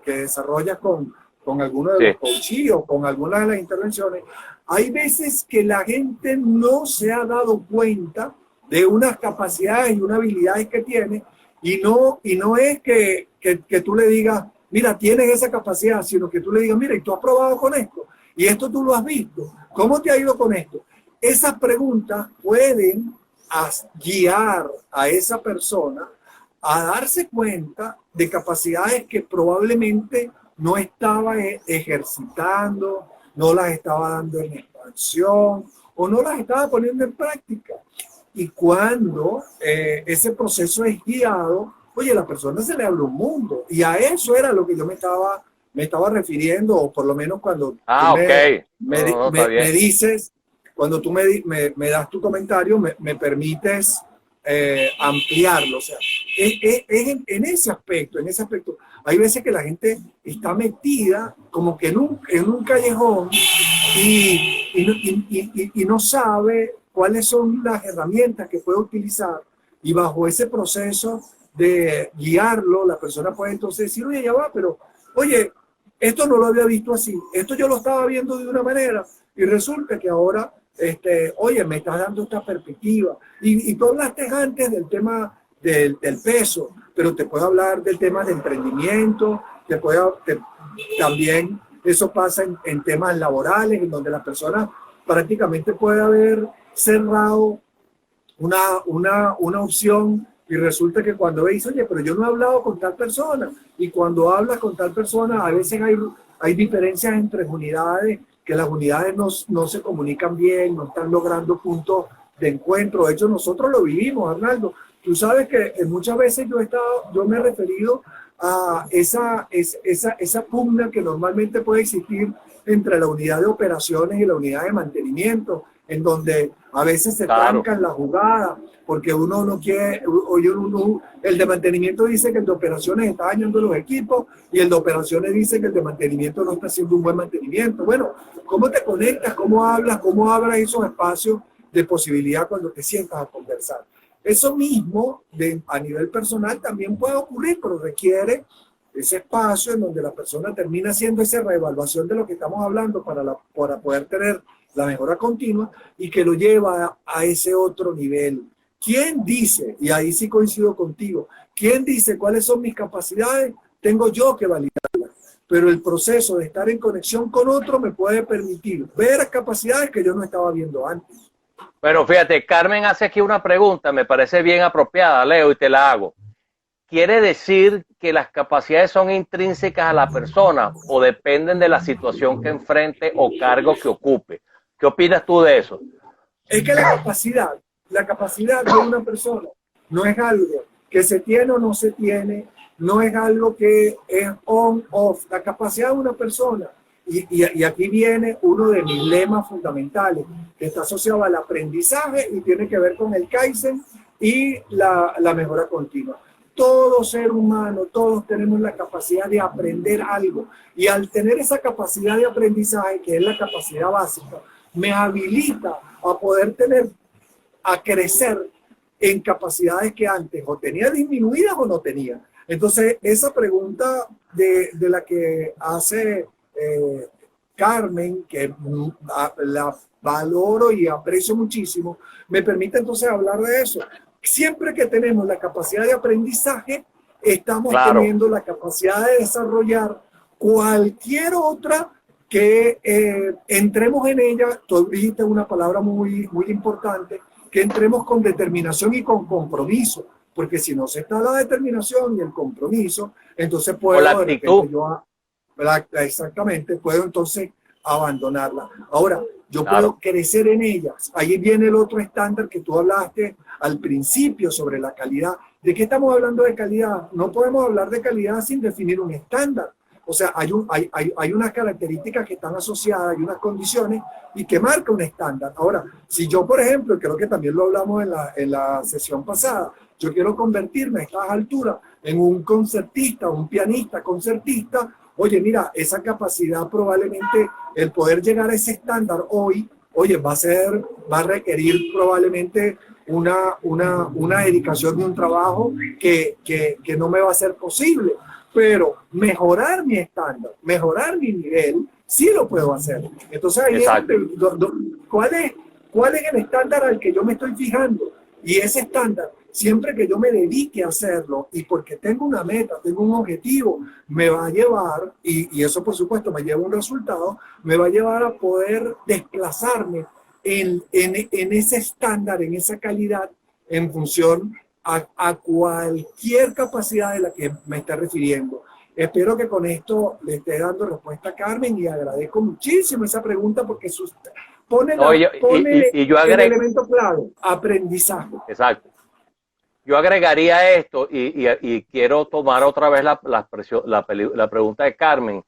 Speaker 2: desarrollas con algunos de los coaches o con algunas de las intervenciones, hay veces que la gente no se ha dado cuenta de unas capacidades y unas habilidades que tiene, y no es que tú le digas, mira, tienes esa capacidad, sino que tú le digas, mira, y tú has probado con esto, y esto tú lo has visto, ¿cómo te ha ido con esto? Esas preguntas pueden guiar a esa persona a darse cuenta de capacidades que probablemente no estaba ejercitando, no las estaba dando en expansión o no las estaba poniendo en práctica. Y cuando ese proceso es guiado, oye, la persona se le abre un mundo. Y a eso era lo que yo me estaba refiriendo, o por lo menos cuando me dices, cuando tú me das tu comentario, me permites ampliarlo. O sea, en ese aspecto, hay veces que la gente está metida como que en un callejón y no sabe cuáles son las herramientas que puede utilizar, y bajo ese proceso de guiarlo, la persona puede entonces decir, oye, ya va, pero oye, esto no lo había visto así, esto yo lo estaba viendo de una manera, y resulta que ahora, oye, me estás dando esta perspectiva. Y tú hablaste antes del tema del peso, pero te puedo hablar del tema de emprendimiento, también eso pasa en temas laborales, en donde la persona prácticamente puede haber cerrado una opción, y resulta que cuando veis, oye, pero yo no he hablado con tal persona, y cuando hablas con tal persona, a veces hay diferencias entre unidades, que las unidades no se comunican bien, no están logrando puntos de encuentro. De hecho, nosotros lo vivimos, Arnaldo. Tú sabes que muchas veces yo me he referido a esa pugna que normalmente puede existir entre la unidad de operaciones y la unidad de mantenimiento, en donde a veces se trancan las jugadas, porque uno no quiere, el de mantenimiento dice que el de operaciones está dañando los equipos, y el de operaciones dice que el de mantenimiento no está haciendo un buen mantenimiento. Bueno, ¿cómo te conectas? ¿Cómo hablas? ¿Cómo abras esos espacios de posibilidad cuando te sientas a conversar? Eso mismo a nivel personal también puede ocurrir, pero requiere ese espacio en donde la persona termina haciendo esa reevaluación de lo que estamos hablando para poder tener la mejora continua, y que lo lleva a ese otro nivel. ¿Quién dice, y ahí sí coincido contigo, quién dice cuáles son mis capacidades? Tengo yo que validarlas, pero el proceso de estar en conexión con otro me puede permitir ver capacidades que yo no estaba viendo antes.
Speaker 1: Bueno, fíjate, Carmen hace aquí una pregunta, me parece bien apropiada, Leo, y te la hago. ¿Quiere decir que las capacidades son intrínsecas a la persona o dependen de la situación que enfrente o cargo que ocupe? ¿Qué opinas tú de eso?
Speaker 2: Es que la capacidad de una persona no es algo que se tiene o no se tiene, no es algo que es on-off. La capacidad de una persona, y aquí viene uno de mis lemas fundamentales, que está asociado al aprendizaje y tiene que ver con el Kaizen y la mejora continua. Todo ser humano, todos tenemos la capacidad de aprender algo, y al tener esa capacidad de aprendizaje, que es la capacidad básica, me habilita a poder a crecer en capacidades que antes o tenía disminuidas o no tenía. Entonces, esa pregunta de la que hace Carmen, que la valoro y aprecio muchísimo, me permite entonces hablar de eso. Siempre que tenemos la capacidad de aprendizaje, estamos teniendo la capacidad de desarrollar cualquier otra que entremos en ella. Tú dijiste una palabra muy, muy importante, que entremos con determinación y con compromiso, porque si no se está la determinación y el compromiso, entonces puedo,
Speaker 1: la actitud.
Speaker 2: Exactamente, puedo entonces abandonarla. Ahora, yo puedo crecer en ellas. Ahí viene el otro estándar que tú hablaste al principio sobre la calidad. ¿De qué estamos hablando de calidad? No podemos hablar de calidad sin definir un estándar. O sea, hay unas características que están asociadas, hay unas condiciones y que marca un estándar. Ahora, si yo, por ejemplo, creo que también lo hablamos en la sesión pasada, yo quiero convertirme a estas alturas en un concertista, un pianista concertista, oye, mira, esa capacidad probablemente, el poder llegar a ese estándar hoy, oye, va a requerir probablemente una dedicación de un trabajo que no me va a ser posible. Pero mejorar mi estándar, mejorar mi nivel, sí lo puedo hacer. Entonces, ahí ¿cuál es el estándar al que yo me estoy fijando? Y ese estándar, siempre que yo me dedique a hacerlo y porque tengo una meta, tengo un objetivo, me va a llevar, y eso por supuesto me lleva a un resultado, me va a llevar a poder desplazarme en ese estándar, en esa calidad, en función a cualquier capacidad de la que me esté refiriendo. Espero que con esto le esté dando respuesta a Carmen y agradezco muchísimo esa pregunta porque pone el elemento clave, aprendizaje.
Speaker 1: Exacto. Yo agregaría esto y quiero tomar otra vez la pregunta de Carmen,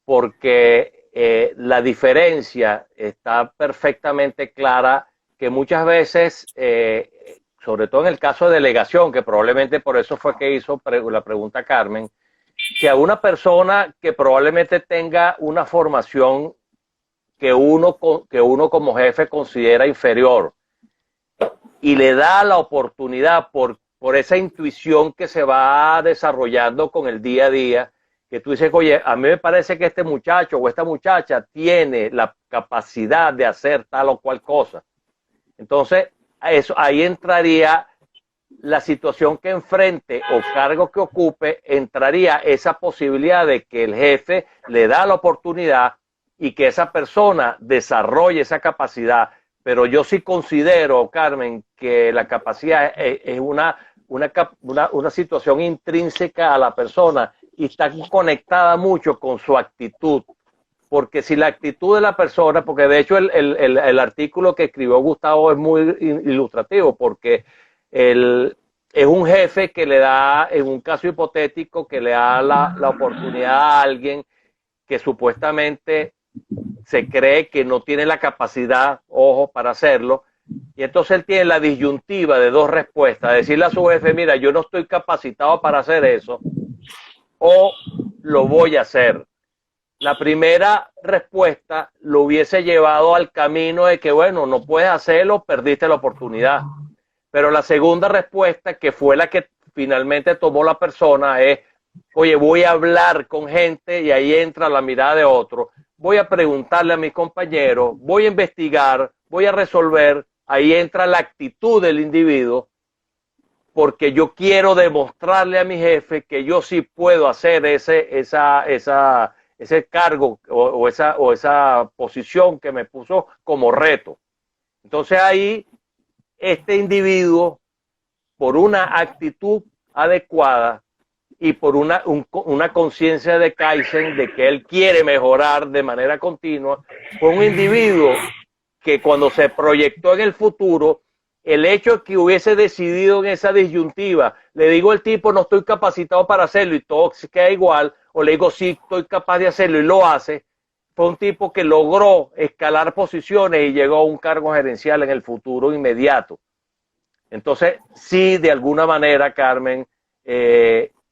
Speaker 1: porque la diferencia está perfectamente clara, que muchas veces sobre todo en el caso de delegación, que probablemente por eso fue que hizo la pregunta Carmen, que a una persona que probablemente tenga una formación que uno como jefe considera inferior y le da la oportunidad por esa intuición que se va desarrollando con el día a día, que tú dices, oye, a mí me parece que este muchacho o esta muchacha tiene la capacidad de hacer tal o cual cosa. Entonces, ahí entraría la situación que enfrente o cargo que ocupe, entraría esa posibilidad de que el jefe le da la oportunidad y que esa persona desarrolle esa capacidad. Pero yo sí considero, Carmen, que la capacidad es una situación intrínseca a la persona y está conectada mucho con su actitud. Porque si la actitud de la persona, porque de hecho el artículo que escribió Gustavo es muy ilustrativo, porque es un jefe que le da, en un caso hipotético, que le da la oportunidad a alguien que supuestamente se cree que no tiene la capacidad, ojo, para hacerlo, y entonces él tiene la disyuntiva de dos respuestas, decirle a su jefe, mira, yo no estoy capacitado para hacer eso, o lo voy a hacer. La primera respuesta lo hubiese llevado al camino de que, bueno, no puedes hacerlo, perdiste la oportunidad. Pero la segunda respuesta, que fue la que finalmente tomó la persona, es, oye, voy a hablar con gente, y ahí entra la mirada de otro, voy a preguntarle a mis compañeros, voy a investigar, voy a resolver, ahí entra la actitud del individuo, porque yo quiero demostrarle a mi jefe que yo sí puedo hacer ese cargo o esa posición que me puso como reto. Entonces ahí este individuo, por una actitud adecuada y por una conciencia de Kaizen, de que él quiere mejorar de manera continua, fue un individuo que cuando se proyectó en el futuro, el hecho de que hubiese decidido en esa disyuntiva, le digo al tipo, no estoy capacitado para hacerlo y todo queda igual, o le digo, sí, estoy capaz de hacerlo y lo hace, fue un tipo que logró escalar posiciones y llegó a un cargo gerencial en el futuro inmediato. Entonces, sí, de alguna manera, Carmen,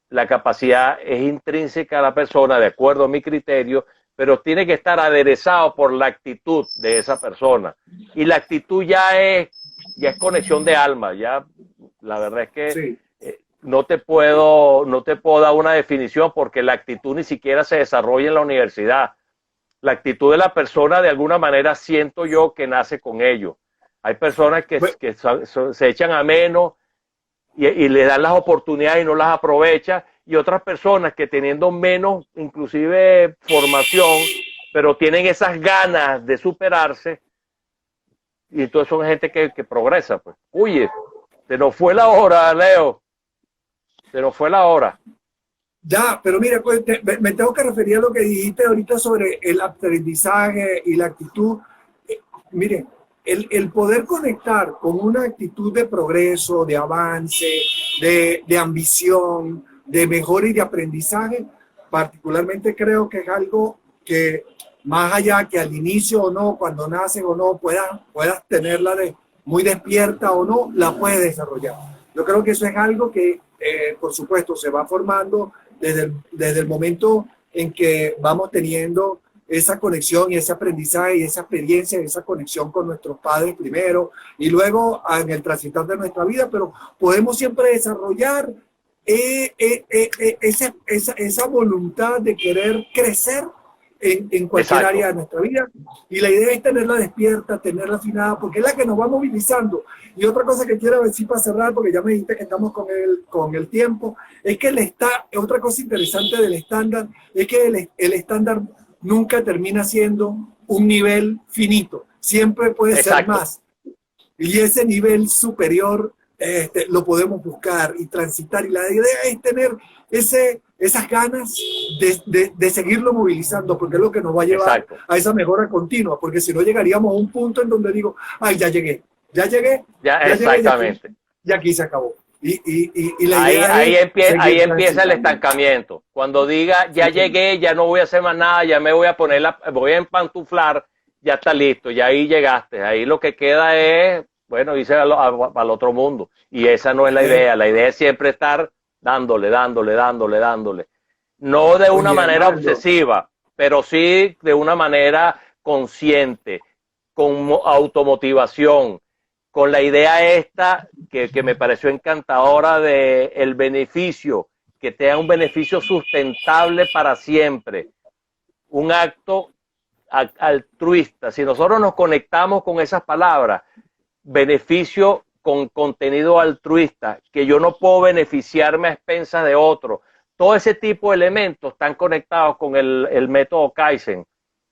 Speaker 1: la capacidad es intrínseca a la persona, de acuerdo a mi criterio, pero tiene que estar aderezado por la actitud de esa persona. Y la actitud ya es conexión de alma. Ya la verdad es que
Speaker 2: Sí.
Speaker 1: no te puedo dar una definición porque la actitud ni siquiera se desarrolla en la universidad. La actitud de la persona, de alguna manera, siento yo que nace con ello. Hay personas que se echan a menos y le dan las oportunidades y no las aprovecha, y otras personas que teniendo menos, inclusive formación, pero tienen esas ganas de superarse, y entonces son gente que progresa. Pues. Oye, se nos fue la hora, Leo. Se nos fue la hora.
Speaker 2: Ya, pero mira, pues, me tengo que referir a lo que dijiste ahorita sobre el aprendizaje y la actitud. Miren, el poder conectar con una actitud de progreso, de avance, de ambición, de mejora y de aprendizaje, particularmente creo que es algo que más allá que al inicio o no, cuando naces o no, puedas tenerla muy despierta o no, la puedes desarrollar. Yo creo que eso es algo que, por supuesto, se va formando desde el momento en que vamos teniendo esa conexión y ese aprendizaje y esa experiencia y esa conexión con nuestros padres primero y luego en el transitar de nuestra vida, pero podemos siempre desarrollar esa voluntad de querer crecer en cualquier área de nuestra vida, y la idea es tenerla despierta, tenerla afinada, porque es la que nos va movilizando. Y otra cosa que quiero decir para cerrar, porque ya me dijiste que estamos con el tiempo, es que otra cosa interesante del estándar es que el estándar nunca termina siendo un nivel finito, siempre puede ser más, y ese nivel superior lo podemos buscar y transitar, y la idea es tener esas ganas de seguirlo movilizando, porque es lo que nos va a llevar a esa mejora continua, porque si no llegaríamos a un punto en donde digo, ay, ya llegué,
Speaker 1: exactamente.
Speaker 2: Y aquí se acabó. Y la idea
Speaker 1: ahí empieza el estancamiento. Cuando diga, ya llegué, ya no voy a hacer más nada, ya me voy a voy a empantuflar, ya está listo, ya ahí llegaste. Ahí lo que queda es, bueno, irse al otro mundo. Y esa no es la idea. La idea es siempre estar dándole. No de una manera obsesiva, pero sí de una manera consciente, con automotivación, con la idea esta que me pareció encantadora de el beneficio, que tenga un beneficio sustentable para siempre, un acto altruista. Si nosotros nos conectamos con esas palabras, beneficio con contenido altruista, que yo no puedo beneficiarme a expensas de otro, todo ese tipo de elementos están conectados con el método Kaizen,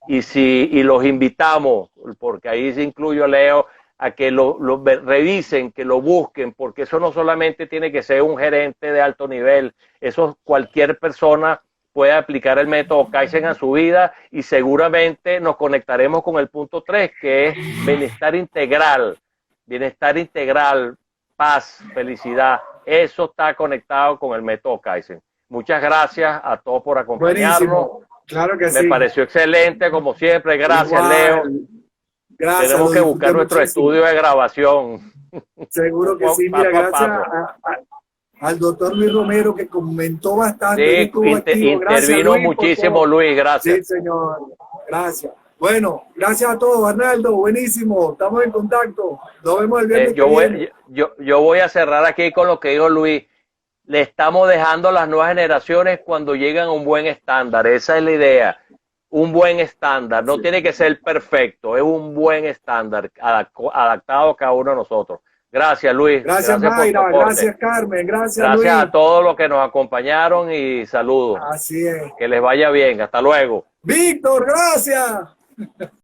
Speaker 1: y los invitamos, porque ahí se incluyo a Leo, a que lo revisen, que lo busquen, porque eso no solamente tiene que ser un gerente de alto nivel, eso cualquier persona puede aplicar el método Kaizen a su vida, y seguramente nos conectaremos con el punto 3, que es bienestar integral, paz, felicidad. Eso está conectado con el método Kaizen. Muchas gracias a todos por acompañarnos.
Speaker 2: Buenísimo. Claro que sí.
Speaker 1: Me pareció excelente, como siempre. Gracias, igual, Leo.
Speaker 2: Gracias.
Speaker 1: Tenemos que buscar nuestro estudio de grabación.
Speaker 2: Seguro que sí. Mira, gracias al doctor Luis Romero, que comentó bastante.
Speaker 1: Sí, intervino Luis, muchísimo, Luis. Gracias.
Speaker 2: Sí, señor. Gracias. Bueno, gracias a todos, Arnaldo. Buenísimo. Estamos en contacto. Nos vemos el viernes que viene.
Speaker 1: Yo voy a cerrar aquí con lo que dijo Luis. Le estamos dejando a las nuevas generaciones cuando llegan a un buen estándar. Esa es la idea. Un buen estándar. No tiene que ser perfecto. Es un buen estándar adaptado a cada uno de nosotros. Gracias, Luis.
Speaker 2: Gracias Mayra. Gracias, Carmen. Gracias, Luis.
Speaker 1: Gracias a todos los que nos acompañaron y saludos.
Speaker 2: Así es.
Speaker 1: Que les vaya bien. Hasta luego.
Speaker 2: Víctor, gracias.